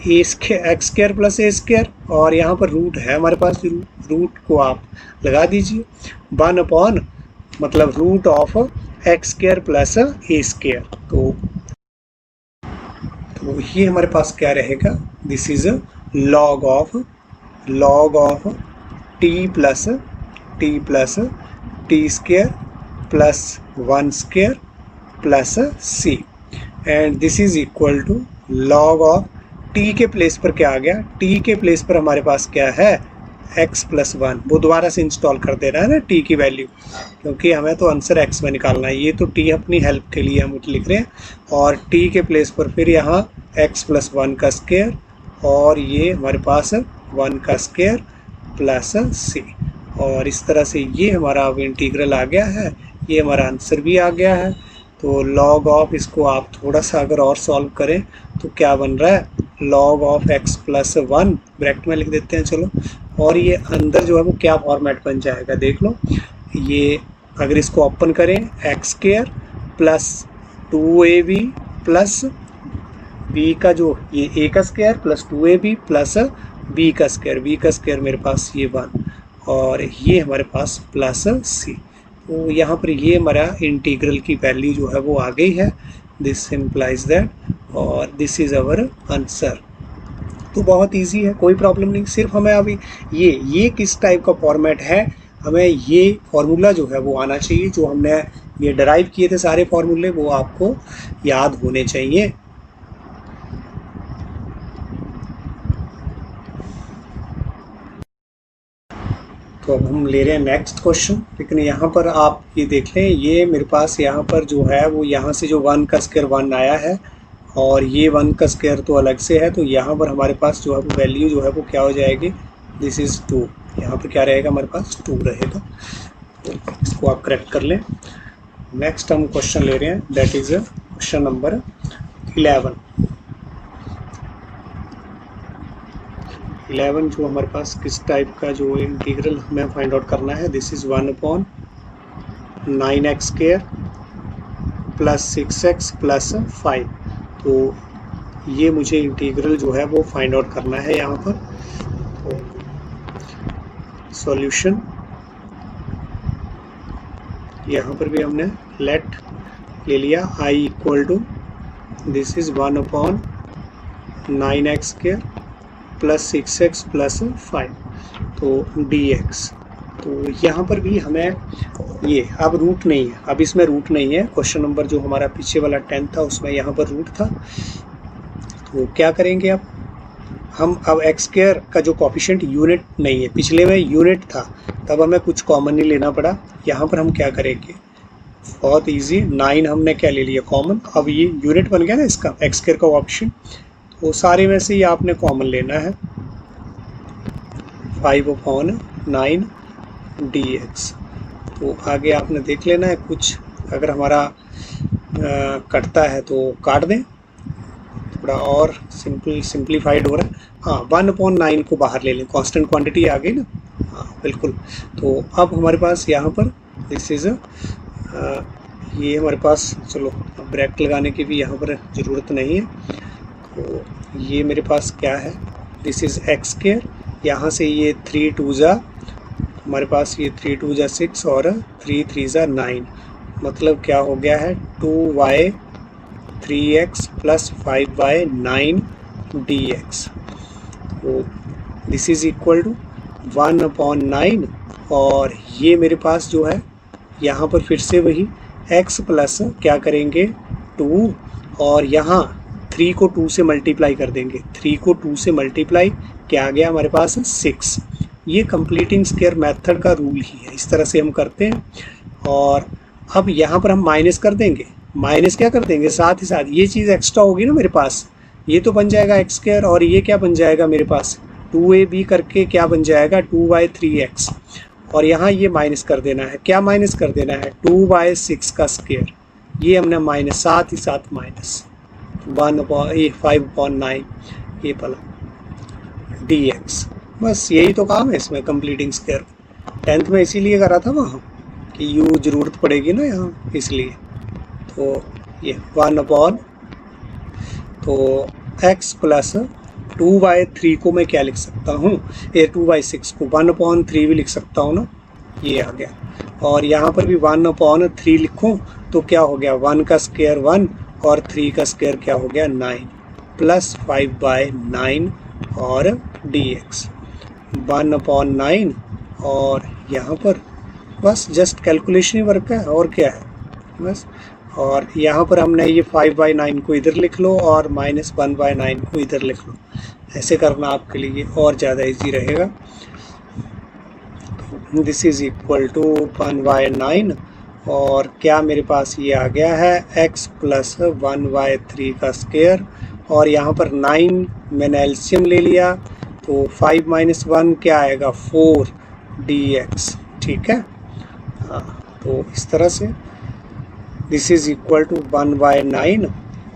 Speaker 1: x square plus A square, और यहाँ पर रूट है हमारे पास, रूट को आप लगा दीजिए, 1/, मतलब root of x square plus A square. तो ये हमारे पास क्या रहेगा, this is log of T plus T square plus 1 square plus C, and this is equal to log of T के प्लेस पर क्या आ गया, टी के प्लेस पर हमारे पास क्या है x प्लस 1, वो दोबारा से इंस्टॉल कर दे रहा है ना t की वैल्यू, क्योंकि हमें तो आंसर x में निकालना है, ये तो t अपनी हेल्प के लिए हम लिख रहे हैं, और t के प्लेस पर फिर यहाँ x प्लस 1 का स्क्वायर, और ये हमारे पास 1 का स्क्वायर प्लस c, और इस तरह से ये हमारा अब इंटीग्रल आ गया है, ये हमारा आंसर भी आ गया है। तो लॉग ऑफ, इसको आप थोड़ा सा अगर और सॉल्व करें तो क्या बन रहा है, log of x plus 1 bracket में लिख देते हैं चलो, और ये अंदर जो है वो क्या फॉर्मेट बन जाएगा देख लो, ये अगर इसको ओपन करें x square plus 2ab plus b का जो ये a का square plus 2ab plus b का स्क्वायर मेरे पास ये 1, और ये हमारे पास प्लस c। तो यहाँ पर ये हमारा इंटीग्रल की वैल्यू जो है वो आ गई है, दिस इम्प्लाइज दैट, और दिस इज़ आवर आंसर। तो बहुत इजी है, कोई प्रॉब्लम नहीं, सिर्फ हमें अभी ये किस टाइप का फॉर्मेट है, हमें ये फार्मूला जो है वो आना चाहिए, जो हमने ये डराइव किए थे सारे फार्मूले, वो आपको याद होने चाहिए। तो अब हम ले रहे हैं नेक्स्ट क्वेश्चन, लेकिन यहाँ पर आप ये देख लें, ये मेरे पास यहाँ पर जो है वो यहाँ से जो 1 का स्क्वायर 1 आया है, और ये 1 का स्क्वायर तो अलग से है, तो यहाँ पर हमारे पास जो है वो वैल्यू जो है वो क्या हो जाएगी, दिस इज़ 2, यहाँ पर क्या रहेगा हमारे पास 2 रहेगा। तो इसको आप करेक्ट कर लें। नेक्स्ट हम क्वेश्चन ले रहे हैं, दैट इज़ क्वेश्चन नंबर 11 जो हमारे पास किस टाइप का जो इंटीग्रल हमें फाइंड आउट करना है, this is 1/9x square plus 6x plus 5। तो ये मुझे इंटीग्रल जो है वो फाइंड आउट करना है यहाँ पर। सॉल्यूशन, यहाँ पर भी हमने लेट ले लिया i equal to this is 1/9x² plus 6x plus 5 तो dx। तो यहाँ पर भी हमें ये अब रूट नहीं है, अब इसमें रूट नहीं है। क्वेश्चन नंबर जो हमारा पीछे वाला 10 था उसमें यहाँ पर रूट था। तो क्या करेंगे अब हम, अब x² का जो कोफिशिएंट यूनिट नहीं है, पिछले में यूनिट था, तब हमें कुछ कॉमन नहीं लेना पड़ा। यहाँ पर हम क्या करेंगे, बहुत इजी, 9 हमने क्या ले लिया कॉमन। अब ये यूनिट बन गया ना इसका x² का ऑप्शन, तो सारे में से ये आपने कॉमन लेना है 5/9 dx। तो आगे आपने देख लेना है, कुछ अगर हमारा कटता है तो काट दें, थोड़ा और सिंप्लीफाइड हो रहा है। हाँ 1/9 को बाहर ले लें, कांस्टेंट क्वांटिटी आ गई ना, हाँ बिल्कुल। तो अब हमारे पास यहाँ पर दिस इज़ ये हमारे पास, चलो ब्रैकेट लगाने की भी यहाँ पर ज़रूरत नहीं है। तो ये मेरे पास क्या है, दिस इज़ x², यहाँ से ये 3 2 जा, हमारे पास ये 3 2 जा 6 और 3 3 जा 9, मतलब क्या हो गया है 2y 3x प्लस 5/9 dx। तो दिस इज़ इक्वल टू 1/9, और ये मेरे पास जो है यहाँ पर फिर से वही x प्लस क्या करेंगे 2, और यहाँ 3 को 2 से मल्टीप्लाई कर देंगे, 3 को 2 से मल्टीप्लाई क्या आ गया हमारे पास 6। ये कंप्लीटिंग स्क्वायर मेथड का रूल ही है, इस तरह से हम करते हैं। और अब यहाँ पर हम माइनस कर देंगे, माइनस क्या कर देंगे, साथ ही साथ ये चीज़ एक्स्ट्रा होगी ना मेरे पास, ये तो बन जाएगा x², और ये क्या बन जाएगा मेरे पास 2ab करके क्या बन जाएगा 2y 3x, और यहाँ ये माइनस कर देना है, क्या माइनस कर देना है 2y 6 का स्क्वायर, ये हमने माइनस, साथ ही साथ माइनस 5/9 ये पला dx। बस यही तो काम है इसमें कंप्लीटिंग स्क्वायर। 10th में इसीलिए करा था वहाँ कि यू ज़रूरत पड़ेगी ना यहाँ, इसलिए। तो ये 1/, तो x प्लस 2/3 को मैं क्या लिख सकता हूँ, ये 2/6 को 1/3 भी लिख सकता हूँ ना, ये आ गया। और यहाँ पर भी 1/3 लिखूँ तो क्या हो गया 1 का स्क्वायर 1 और 3 का स्क्वायर क्या हो गया 9 प्लस 5/9 और dx 1/9, और यहाँ पर बस जस्ट कैलकुलेशन ही वर्क है, और क्या है बस। और यहाँ पर हमने ये 5/9 को इधर लिख लो और -1/9 को इधर लिख लो, ऐसे करना आपके लिए और ज़्यादा इजी रहेगा। दिस इज़ इक्वल टू 1/9, और क्या मेरे पास ये आ गया है x प्लस 1/3 का स्क्वायर, और यहाँ पर 9 मैंने एलसीएम ले लिया, तो 5 - 1 क्या आएगा 4 dx, ठीक है। हाँ तो इस तरह से दिस इज़ इक्वल टू 1/9,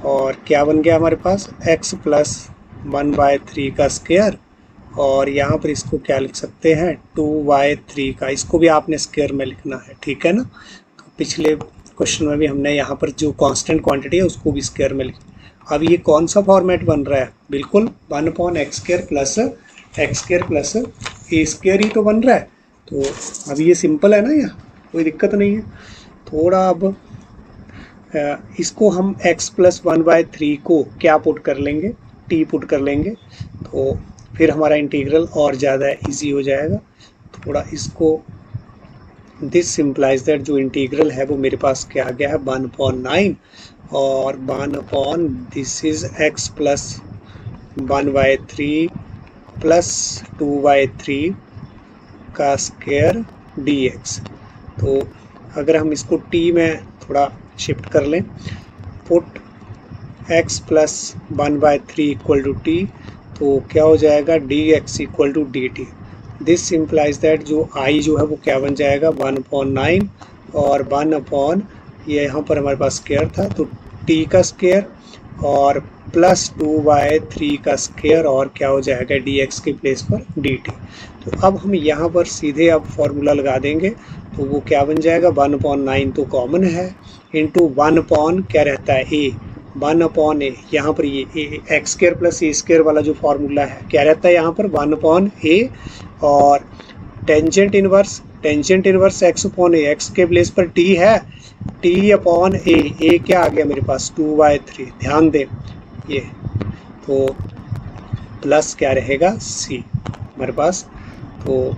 Speaker 1: और क्या बन गया हमारे पास x प्लस 1/3 का स्क्वायर, और यहाँ पर इसको क्या लिख सकते हैं 2/3 का, इसको भी आपने स्क्वायर में लिखना है, ठीक है ना। तो पिछले क्वेश्चन में भी हमने यहाँ पर जो कांस्टेंट क्वांटिटी है उसको भी स्क्वायर में लिखा। अब ये कौन सा फॉर्मेट बन रहा है, बिल्कुल 1/x² plus x² plus a² ही तो बन रहा है। तो अब ये सिंपल है ना, यहाँ कोई दिक्कत नहीं है। थोड़ा अब इसको हम x प्लस 1/3 को क्या पुट कर लेंगे, t पुट कर लेंगे, तो फिर हमारा इंटीग्रल और ज़्यादा इजी हो जाएगा। थोड़ा इसको, दिस सिंप्लाइज दैट जो इंटीग्रल है वो मेरे पास क्या आ गया है 1/9, और 1/ this is x plus 1/3 plus 2/3 का स्क्वायर dx। तो अगर हम इसको t में थोड़ा शिफ्ट कर लें, put x plus 1/3 equal to T, तो क्या हो जाएगा dx equal to dt। This implies that जो i जो है वो क्या बन जाएगा 1/9, और 1/, ये यहाँ पर हमारे पास स्क्वायर था तो t का स्क्वायर और प्लस 2/3 का स्क्वायर, और क्या हो जाएगा dx के प्लेस पर dt। तो अब हम यहाँ पर सीधे अब फॉर्मूला लगा देंगे, तो वो क्या बन जाएगा 1/9 तो कॉमन है, इंटू 1/ क्या रहता है a, 1/a, यहाँ पर ये x² प्लस a² वाला जो फॉर्मूला है क्या रहता है यहाँ पर 1/a, और tangent inverse x upon A, x के प्लेस पर टी है, टी अपॉन ए क्या आ गया मेरे पास 2/3, ध्यान दें ये, तो प्लस क्या रहेगा सी हमारे पास। तो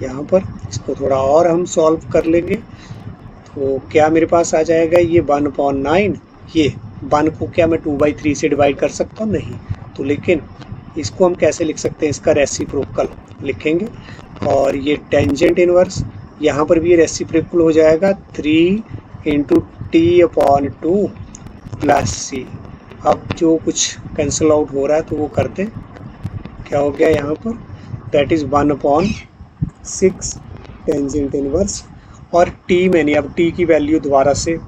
Speaker 1: यहाँ पर इसको थोड़ा और हम सॉल्व कर लेंगे, तो क्या मेरे पास आ जाएगा ये 1/9, ये 1 को क्या मैं 2/3 से डिवाइड कर सकता हूँ, नहीं, तो लेकिन इसको हम कैसे लिख सकते हैं, इसका रेसिप्रोकल लिखेंगे, और ये टेंजेंट इनवर्स यहाँ पर भी ये रेसिप्रोकल हो जाएगा 3 × t/2 प्लस सी। अब जो कुछ कैंसिल आउट हो रहा है तो वो कर दें, क्या हो गया यहाँ पर, दैट इज़ 1/6 टेंजेंट इनवर्स, और t मैंने अब t की वैल्यू दोबारा से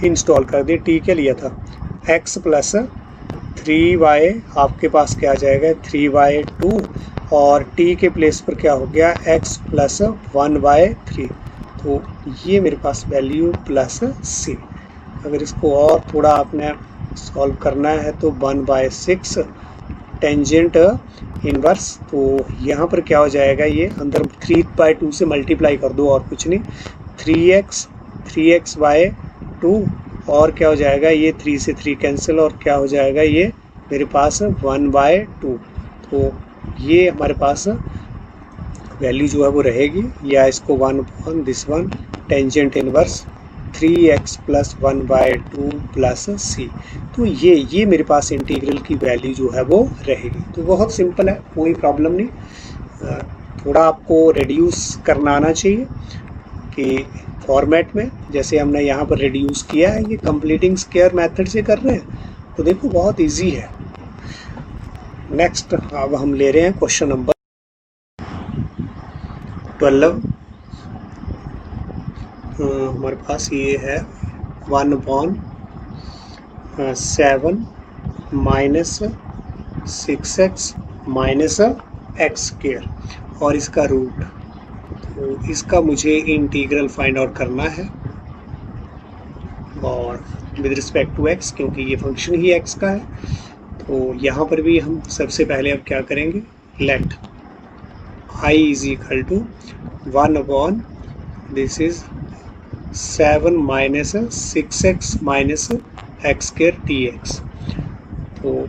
Speaker 1: इंस्टॉल कर दी। t क्या लिया था, x प्लस 3y, आपके पास क्या आ जाएगा 3/2, और t के प्लेस पर क्या हो गया x प्लस 1/3, तो ये मेरे पास वैल्यू प्लस c। अगर इसको और थोड़ा आपने सॉल्व करना है तो 1/6 टेंजेंट इनवर्स, तो यहाँ पर क्या हो जाएगा, ये अंदर 3/2 से मल्टीप्लाई कर दो और कुछ नहीं, 3x/2, और क्या हो जाएगा ये 3 से 3 कैंसिल, और क्या हो जाएगा ये मेरे पास 1/2, तो ये हमारे पास वैल्यू जो है वो रहेगी, या इसको 1/1 tangent inverse 3x + 1/2 plus c, तो ये मेरे पास इंटीग्रल की वैल्यू जो है वो रहेगी। तो बहुत सिंपल है, कोई प्रॉब्लम नहीं, थोड़ा आपको रिड्यूस करना आना चाहिए कि फॉर्मेट में, जैसे हमने यहाँ पर रिड्यूस किया है, ये कंप्लीटिंग स्क्वायर मेथड से कर रहे हैं, तो देखो बहुत इजी है। नेक्स्ट अब हम ले रहे हैं क्वेश्चन नंबर 12। हमारे पास ये है 1/7 - 6x - x², और इसका रूट, तो इसका मुझे इंटीग्रल फाइंड आउट करना है, और विद रिस्पेक्ट टू x, क्योंकि ये फंक्शन ही x का है। तो यहाँ पर भी हम सबसे पहले अब क्या करेंगे, let I = 1/, this is 7 - 6x - x² dx। तो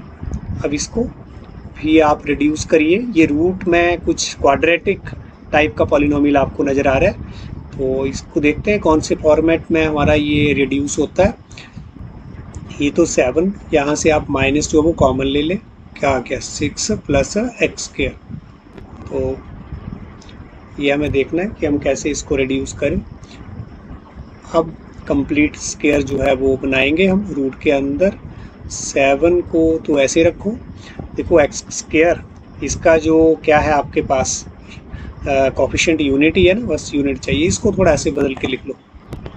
Speaker 1: अब इसको भी आप रिड्यूस करिए, ये रूट में कुछ क्वाड्रेटिक टाइप का पॉलिनोमियल आपको नज़र आ रहा है, तो इसको देखते हैं कौन से फॉर्मेट में हमारा ये रिड्यूस होता है। ये तो 7, यहाँ से आप माइनस जो वो कॉमन ले लें, क्या आ गया 6 + x², तो ये हमें देखना है कि हम कैसे इसको रिड्यूस करें। अब कंप्लीट स्क्वायर जो है वो बनाएंगे हम रूट के अंदर, 7 को तो ऐसे रखो, देखो x², इसका जो क्या है आपके पास कोफिशिएंट यूनिट ही है ना, बस यूनिट चाहिए, इसको थोड़ा ऐसे बदल के लिख लो,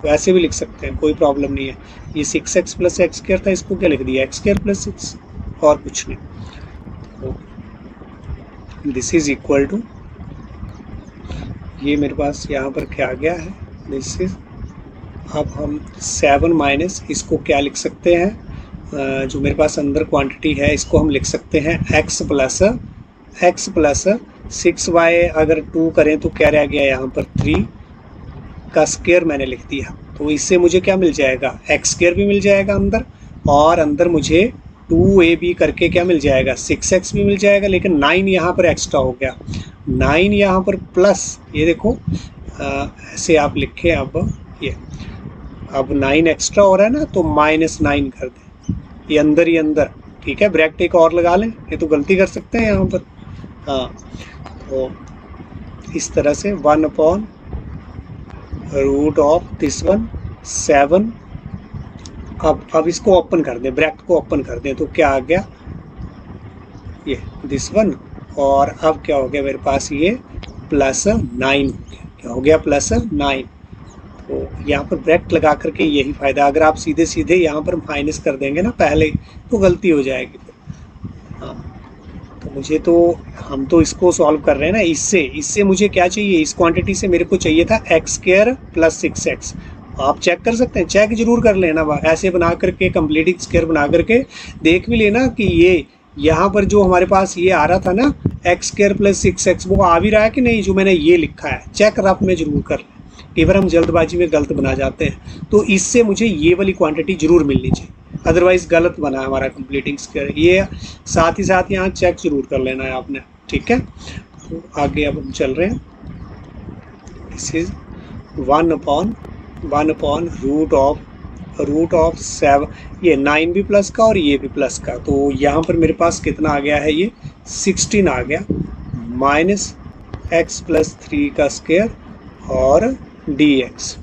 Speaker 1: तो ऐसे भी लिख सकते हैं, कोई प्रॉब्लम नहीं है। ये 6x + x² था, इसको क्या लिख दिया x² + 6, और कुछ नहीं, तो दिस इज इक्वल टू, ये मेरे पास यहाँ पर क्या आ गया है, दिस इज, अब हम 7 माइनस इसको क्या लिख सकते हैं, जो मेरे पास अंदर क्वांटिटी है इसको हम लिख सकते हैं x + 6y, अगर 2 करें तो क्या रह गया यहाँ पर 3 का स्क्वायर मैंने लिख दिया, तो इससे मुझे क्या मिल जाएगा, x² भी मिल जाएगा अंदर, और अंदर मुझे 2ab करके क्या मिल जाएगा 6x भी मिल जाएगा, लेकिन 9 यहाँ पर एक्स्ट्रा हो गया, 9 यहाँ पर प्लस, ये देखो ऐसे आप लिखें, अब ये अब 9 एक्स्ट्रा हो रहा है ना, तो -9 कर दें, ये अंदर ही अंदर, ठीक है, ब्रैकेट एक और लगा लें, ये तो गलती कर सकते हैं यहाँ पर, हाँ, तो इस तरह से 1/√, दिस वन 7, अब इसको ओपन कर दें, ब्रैकेट को ओपन कर दें, तो क्या आ गया ये दिस वन, और अब क्या हो गया मेरे पास ये +9 हो गया, क्या हो गया +9, तो यहाँ पर ब्रैकेट लगा करके यही फ़ायदा, अगर आप सीधे सीधे यहाँ पर माइनस कर देंगे ना पहले, तो गलती हो जाएगी फिर, हाँ, तो मुझे तो, हम तो इसको सॉल्व कर रहे हैं ना, इससे मुझे क्या चाहिए, इस क्वांटिटी से मेरे को चाहिए था x² + 6x, आप चेक कर सकते हैं, चेक जरूर कर लेना, ऐसे बना करके कंप्लीटिंग स्क्वायर बना करके देख भी लेना कि ये यहाँ पर जो हमारे पास ये आ रहा था ना एक्स स्क्वायर प्लस 6x, वो आ भी रहा है कि नहीं जो मैंने ये लिखा है, चेक रफ में जरूर कर लें, कई बार हम जल्दबाजी में गलत बना जाते हैं। तो इससे मुझे ये वाली क्वांटिटी जरूर मिलनी चाहिए, अदरवाइज गलत बना है हमारा कंप्लीटिंग स्क्वायर। ये साथ ही साथ यहाँ चेक जरूर कर लेना है आपने, ठीक है। तो आगे अब हम चल रहे हैं। दिस इज 1/1 रूट ऑफ 7, ये 9 भी प्लस का और ये भी प्लस का। तो यहाँ पर मेरे पास कितना आ गया है, ये 16 आ गया, माइनस x प्लस 3 का स्क्वायर और dx,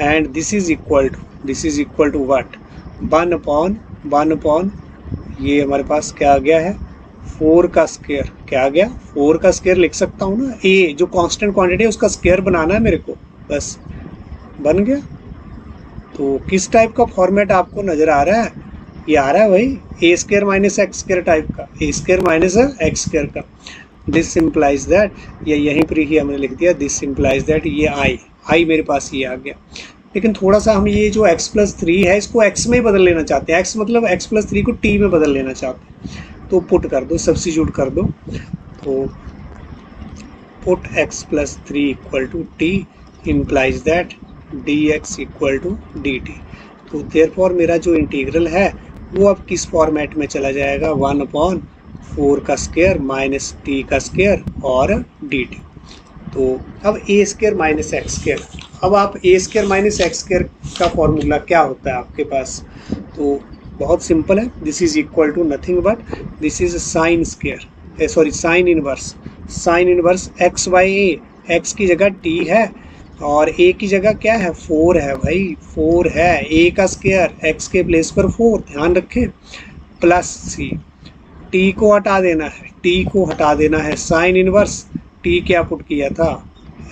Speaker 1: and this is equal to what, 1/1, ये हमारे पास क्या आ गया है 4 का स्क्वायर। क्या आ गया 4 का स्क्वायर लिख सकता हूँ ना, a जो कांस्टेंट क्वांटिटी है उसका स्क्वायर बनाना है मेरे को, बस बन गया। तो किस टाइप का फॉर्मेट आपको नजर आ रहा है, ये आ रहा है भाई A square minus x square type का, A square minus x square का। दिस सिंप्लाइज दैट, ये यहीं पर ही हमने लिख दिया, दिस सिंप्लाइज दैट, ये आई मेरे पास ये आ गया। लेकिन थोड़ा सा हम ये जो x प्लस 3 है इसको x में ही बदल लेना चाहते हैं, x मतलब x प्लस 3 को t में बदल लेना चाहते हैं। तो पुट कर दो, सब्स्टिट्यूट कर दो, तो put x plus 3 equal to t implies that dx equal to dt। तो देयरफॉर मेरा जो इंटीग्रल है वो अब किस फॉर्मेट में चला जाएगा, 1/4 का स्क्वायर माइनस t का स्क्वायर और dt। तो अब A square minus x square, अब आप A square minus x square का फॉर्मूला क्या होता है आपके पास, तो बहुत सिंपल है, this is equal to nothing but this is sine square, sorry sine inverse x by A, x की जगह टी है और ए की जगह क्या है 4 है भाई, 4 है, ए का स्क्वायर एक्स के प्लेस पर 4, ध्यान रखें, प्लस सी, टी को हटा देना है, साइन इनवर्स टी क्या पुट किया था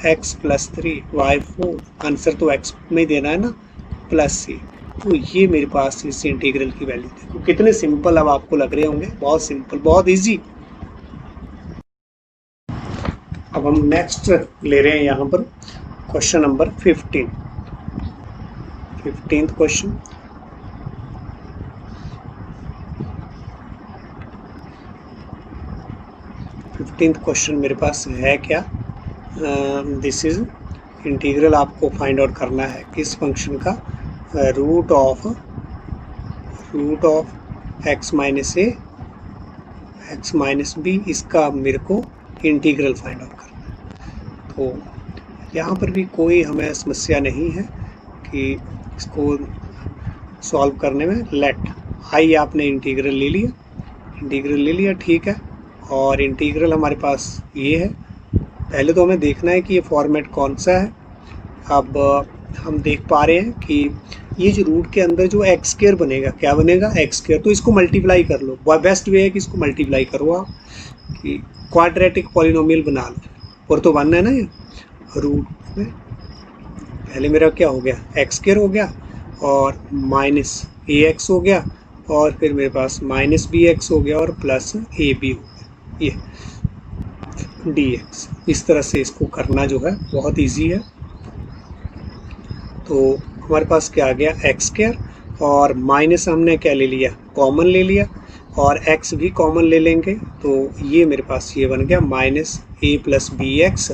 Speaker 1: x प्लस 3 y 4, आंसर तो x में ही देना है ना, प्लस सी। तो ये मेरे पास इस इंटीग्रल की वैल्यू थी। तो कितने सिंपल अब आपको लग रहे होंगे, बहुत सिंपल, बहुत इजी। अब हम नेक्स्ट ले रहे हैं यहाँ पर question number 15th question. Question मेरे पास है क्या, दिस इज इंटीग्रल आपको फाइंड आउट करना है किस फंक्शन का, root of x minus A x minus B, इसका मेरे को इंटीग्रल फाइंड आउट करना है। तो यहाँ पर भी कोई हमें समस्या नहीं है कि इसको सॉल्व करने में। लेट आई आपने इंटीग्रल ले लिया, ठीक है, और इंटीग्रल हमारे पास ये है। पहले तो हमें देखना है कि ये फॉर्मेट कौन सा है। अब हम देख पा रहे हैं कि ये जो रूट के अंदर जो एक्स स्क्वायर बनेगा, क्या बनेगा एक्स स्क्वायर, तो इसको मल्टीप्लाई कर लो। बेस्ट वे है कि इसको मल्टीप्लाई करो आप, कि क्वाड्रेटिक पॉलिनोमियल बना लो, और तो बनना है ना ये रूट में। पहले मेरा क्या हो गया एक्स स्क्वायर हो गया और माइनस ए एक्स हो गया, और फिर मेरे पास माइनस बी एक्स हो गया और प्लस ए बी हो गया, ये dx। इस तरह से इसको करना जो है बहुत इजी है। तो हमारे पास क्या आ गया एक्स स्क्वायर, और माइनस हमने क्या ले लिया, कॉमन ले लिया, और x भी कॉमन ले लेंगे, तो ये मेरे पास ये बन गया minus A plus B x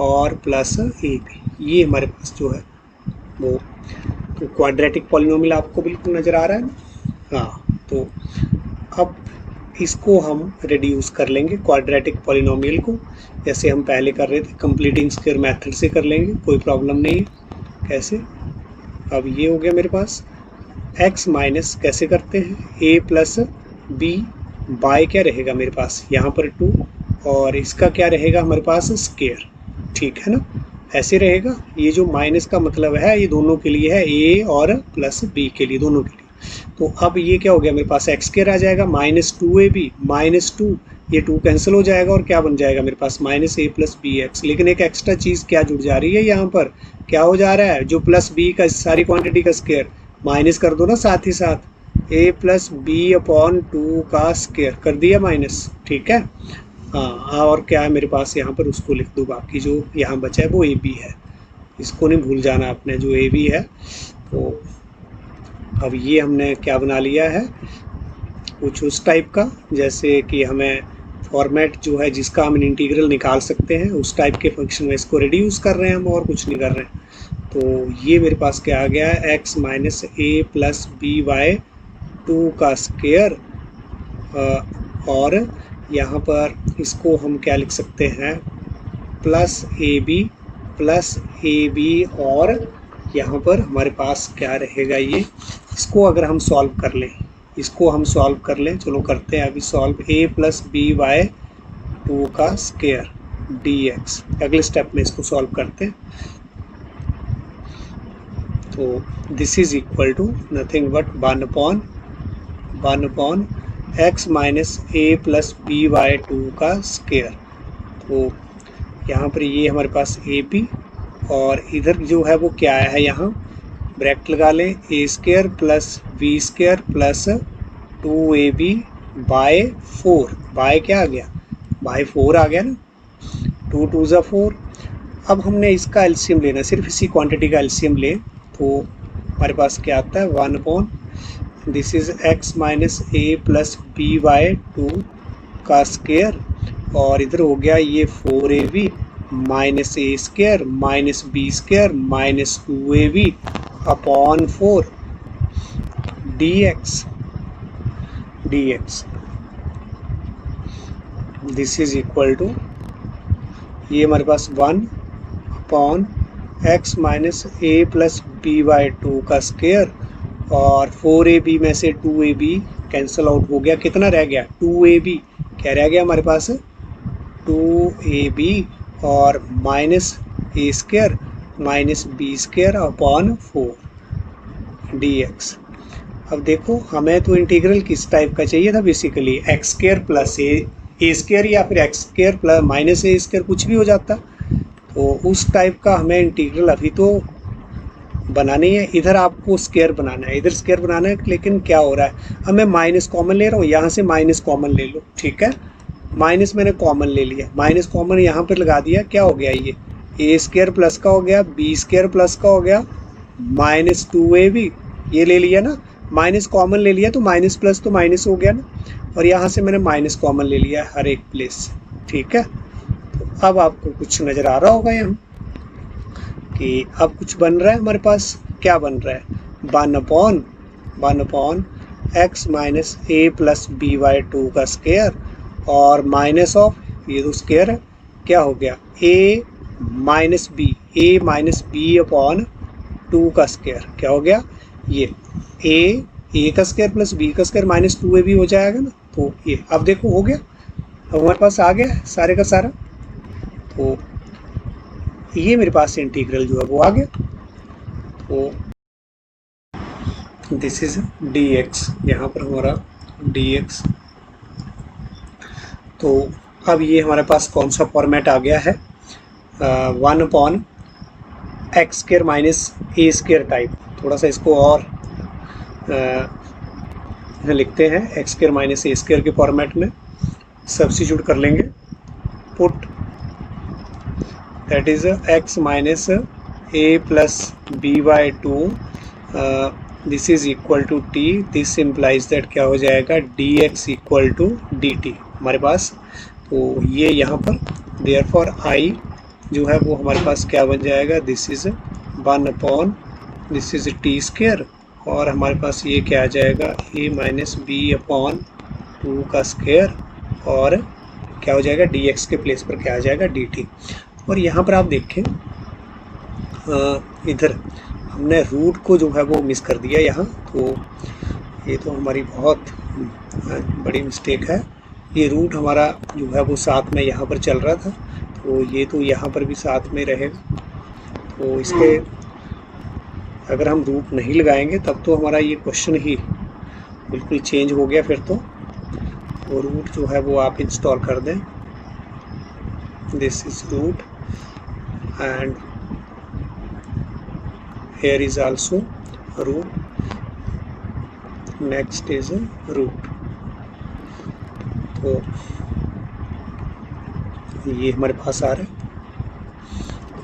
Speaker 1: और प्लस ए बी। ये हमारे पास जो है वो तो क्वाड्रेटिक पॉलिनोमियल आपको बिल्कुल नज़र आ रहा है ना। हाँ, तो अब इसको हम रिड्यूस कर लेंगे क्वाड्रेटिक पॉलिनोमियल को, जैसे हम पहले कर रहे थे, कंप्लीटिंग स्क्वायर मेथड से कर लेंगे, कोई प्रॉब्लम नहीं है। कैसे, अब ये हो गया मेरे पास x माइनस, कैसे करते हैं, a प्लस बी बाय क्या रहेगा मेरे पास यहाँ पर 2, और इसका क्या रहेगा हमारे पास स्क्वायर, ठीक है ना, ऐसे रहेगा। ये जो माइनस का मतलब है ये दोनों के लिए है, a और प्लस b के लिए, दोनों के लिए। तो अब ये क्या हो गया मेरे पास एक्स स्क्वायर आ जाएगा, माइनस 2ab माइनस 2, ये 2 कैंसिल हो जाएगा और क्या बन जाएगा मेरे पास minus A plus B x. लेकिन एक एक्स्ट्रा चीज़ क्या जुड़ जा रही है यहाँ पर, क्या हो जा रहा है, जो प्लस बी का सारी क्वांटिटी का स्क्वायर माइनस कर दो ना, साथ ही साथ ए प्लस बी अपॉन 2 का स्क्वायर कर दिया माइनस, ठीक है। हाँ, और क्या है मेरे पास यहाँ पर, उसको लिख दो, बाकी जो यहाँ बचा है वो ए बी है, इसको नहीं भूल जाना आपने, जो ए बी है। तो अब ये हमने क्या बना लिया है, कुछ उस टाइप का, जैसे कि हमें फॉर्मेट जो है जिसका हम इंटीग्रल निकाल सकते हैं उस टाइप के फंक्शन में इसको रिड्यूस कर रहे हैं हम, और कुछ नहीं कर रहे हैं। तो ये मेरे पास क्या आ गया है, x minus A plus B Y 2 का स्क्वायर, और यहाँ पर इसको हम क्या लिख सकते हैं, प्लस ए बी, और यहाँ पर हमारे पास क्या रहेगा, ये इसको अगर हम सॉल्व कर लें, चलो करते हैं अभी solve, a plus B Y 2 का स्क्वायर dx, अगले स्टेप में इसको सॉल्व करते हैं। तो this is equal to nothing but 1 upon x minus A plus B Y 2 का स्क्वायर। तो यहाँ पर ये हमारे पास ए पी, और इधर जो है वो क्या है, यहाँ ब्रैकेट लगा लें, A square plus B square plus 2ab by 4, by क्या आ गया, बाय 4 आ गया ना, 2 2 ज़ा 4। अब हमने इसका एलसीएम लेना, सिर्फ इसी क्वांटिटी का एलसीएम ले तो हमारे पास क्या आता है, 1 upon this is x minus A plus B Y 2 का स्क्वायर, और इधर हो गया ये 4ab minus A square minus B square minus 2ab upon 4 dx this is equal to, ये हमारे पास 1 upon x minus A plus B Y 2 का स्क्वायर, और 4ab में से 2ab कैंसिल आउट हो गया, कितना रह गया, 2ab, क्या रह गया हमारे पास, 2ab, और minus A square minus B square upon 4 dx। अब देखो हमें तो इंटीग्रल किस टाइप का चाहिए था, basically x square plus A square, या फिर x square plus minus A square, कुछ भी हो जाता। तो उस टाइप का हमें इंटीग्रल अभी तो बनानी है। इधर आपको स्क्वायर बनाना है, इधर स्क्वायर बनाना है, लेकिन क्या हो रहा है, अब मैं माइनस कॉमन ले रहा हूँ, यहाँ से माइनस कॉमन ले लो, ठीक है, माइनस मैंने कॉमन ले लिया, माइनस कॉमन यहाँ पर लगा दिया, क्या हो गया, ये ए स्क्वायर प्लस का हो गया, बी स्क्वायर प्लस का हो गया, माइनस 2ab, ये ले लिया ना, माइनस कॉमन ले लिया तो माइनस प्लस तो माइनस हो गया ना, और यहाँ से मैंने माइनस कॉमन ले लिया हर एक प्लेस से, ठीक है। तो अब आपको कुछ नज़र आ रहा होगा यहाँ कि अब कुछ बन रहा है हमारे पास, क्या बन रहा है, 1 upon x minus A plus B Y 2 का स्क्वायर, और माइनस ऑफ, ये तो स्क्वायर है, क्या हो गया, a माइनस बी अपॉन 2 का स्क्वायर, क्या हो गया, ये ए का स्क्वायर प्लस बी का स्क्वायर माइनस 2ab हो जाएगा ना। तो ये अब देखो हो गया, अब हमारे पास आ गया सारे का सारा। तो ये मेरे पास इंटीग्रल जो है वो आ गया। तो दिस इज dx, यहाँ पर हमारा dx। तो अब ये हमारे पास कौन सा फॉर्मेट आ गया है, 1 upon x square minus A square type. थोड़ा सा इसको और लिखते हैं, x square minus A square के फॉर्मेट में सब्स्टिट्यूट कर लेंगे, put that is x minus A plus B Y 2, this is equal to T, this implies that क्या हो जाएगा, dx इक्वल टू dt हमारे पास। तो ये यहाँ पर देयरफॉर आई जो है वो हमारे पास क्या बन जाएगा, this is 1 upon this is T square, और हमारे पास ये क्या आ जाएगा, a माइनस बी अपॉन 2 का स्क्वायर, और क्या हो जाएगा, dx के प्लेस पर क्या आ जाएगा, dt। और यहाँ पर आप देखें इधर हमने रूट को जो है वो मिस कर दिया यहाँ, तो ये तो हमारी बहुत बड़ी मिस्टेक है। ये रूट हमारा जो है वो साथ में यहाँ पर चल रहा था, तो ये तो यहाँ पर भी साथ में रहेगा। तो इसके अगर हम रूट नहीं लगाएंगे तब तो हमारा ये क्वेश्चन ही बिल्कुल चेंज हो गया फिर तो रूट जो है वो आप इंस्टॉल कर दें, this is root and here is also root, next is root। तो ये हमारे पास आ रहा है।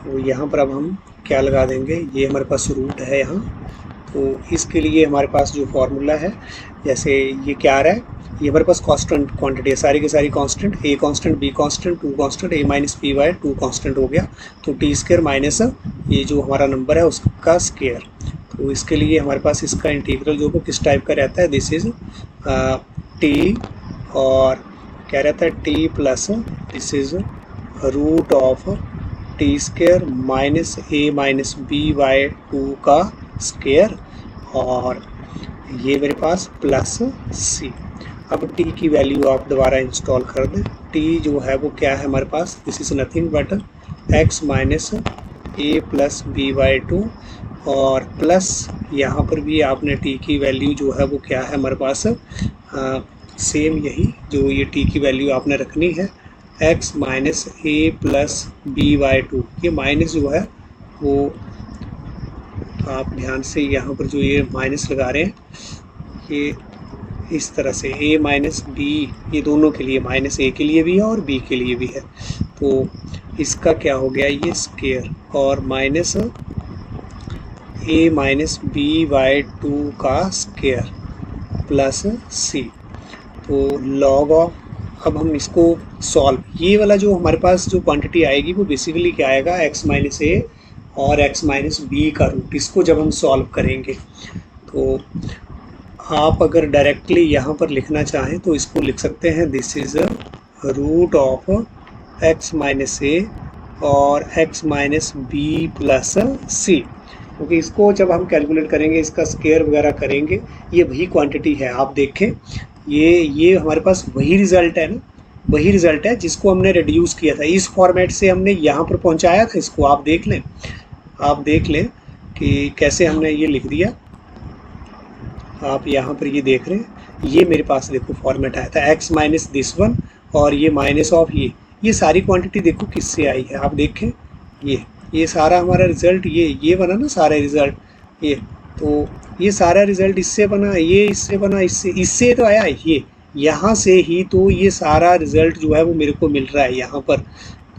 Speaker 1: तो यहाँ पर अब हम क्या लगा देंगे, ये हमारे पास रूट है यहाँ, तो इसके लिए हमारे पास जो फॉर्मूला है, जैसे ये क्या आ रहा है, ये हमारे पास कांस्टेंट क्वांटिटी है, सारी की सारी constant, a constant, b constant, 2 constant, a minus P Y 2 constant हो गया। तो टी स्क्वायर माइनस ये जो हमारा नंबर है उसका स्क्वायर। तो इसके लिए हमारे पास इसका इंटीग्रल जो है किस टाइप का रहता है, दिस इज टी, और क्या रहता है T plus this is root of T square minus A minus B by 2 का स्क्वायर, और ये मेरे पास प्लस सी। अब t की वैल्यू आप दोबारा इंस्टॉल कर दें। t जो है वो क्या है हमारे पास, this is nothing but x minus A plus B by 2, और प्लस यहाँ पर भी आपने t की वैल्यू जो है वो क्या है हमारे पास, सेम यही जो ये t की वैल्यू आपने रखनी है, x minus A plus B by 2। ये माइनस जो है वो आप ध्यान से यहाँ पर जो ये माइनस लगा रहे हैं, ये इस तरह से a माइनस बी, ये दोनों के लिए, माइनस a के लिए भी है और b के लिए भी है। तो इसका क्या हो गया, ये स्क्वायर और minus a minus B by 2 का स्क्वायर प्लस c। तो लॉग ऑफ, अब हम इसको सॉल्व, ये वाला जो हमारे पास जो क्वांटिटी आएगी वो बेसिकली क्या आएगा, x माइनस ए और x माइनस बी का रूट। इसको जब हम सॉल्व करेंगे तो आप अगर डायरेक्टली यहाँ पर लिखना चाहें तो इसको लिख सकते हैं, this is root of x minus A और x minus B plus C. क्योंकि इसको जब हम कैलकुलेट करेंगे, इसका स्क्वायर वगैरह करेंगे, ये वही क्वांटिटी है। आप देखें ये हमारे पास वही रिज़ल्ट है ना, वही रिज़ल्ट है जिसको हमने रिड्यूस किया था, इस फॉर्मेट से हमने यहाँ पर पहुँचाया था इसको। आप देख लें, आप देख लें कि कैसे हमने ये लिख दिया। आप यहाँ पर ये देख रहे हैं, ये मेरे पास देखो फॉर्मेट आया था x माइनस दिस वन और ये माइनस ऑफ ये सारी क्वांटिटी देखो किससे आई है। आप देखें ये सारा हमारा रिज़ल्ट ये बना ना, सारा रिज़ल्ट ये, तो ये सारा रिज़ल्ट इससे बना, ये इससे बना, इससे तो आया ये यहाँ से ही। तो ये सारा रिज़ल्ट जो है वो मेरे को मिल रहा है यहाँ पर।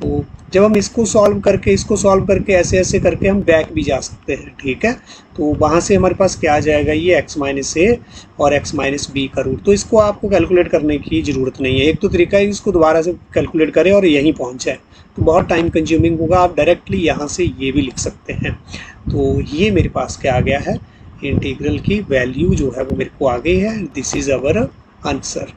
Speaker 1: तो जब हम इसको सॉल्व करके ऐसे ऐसे करके हम बैक भी जा सकते हैं, ठीक है। तो वहाँ से हमारे पास क्या आ जाएगा, ये x माइनस ए और x माइनस बी का रूट। तो इसको आपको कैलकुलेट करने की ज़रूरत नहीं है, एक तो तरीका है इसको दोबारा से कैलकुलेट करें और यहीं पहुँच जाए, तो बहुत टाइम कंज्यूमिंग होगा। आप डायरेक्टली यहाँ से ये भी लिख सकते हैं। तो ये मेरे पास क्या आ गया है, इंटीग्रल की वैल्यू जो है वो मेरे को आ गई है। This is our answer.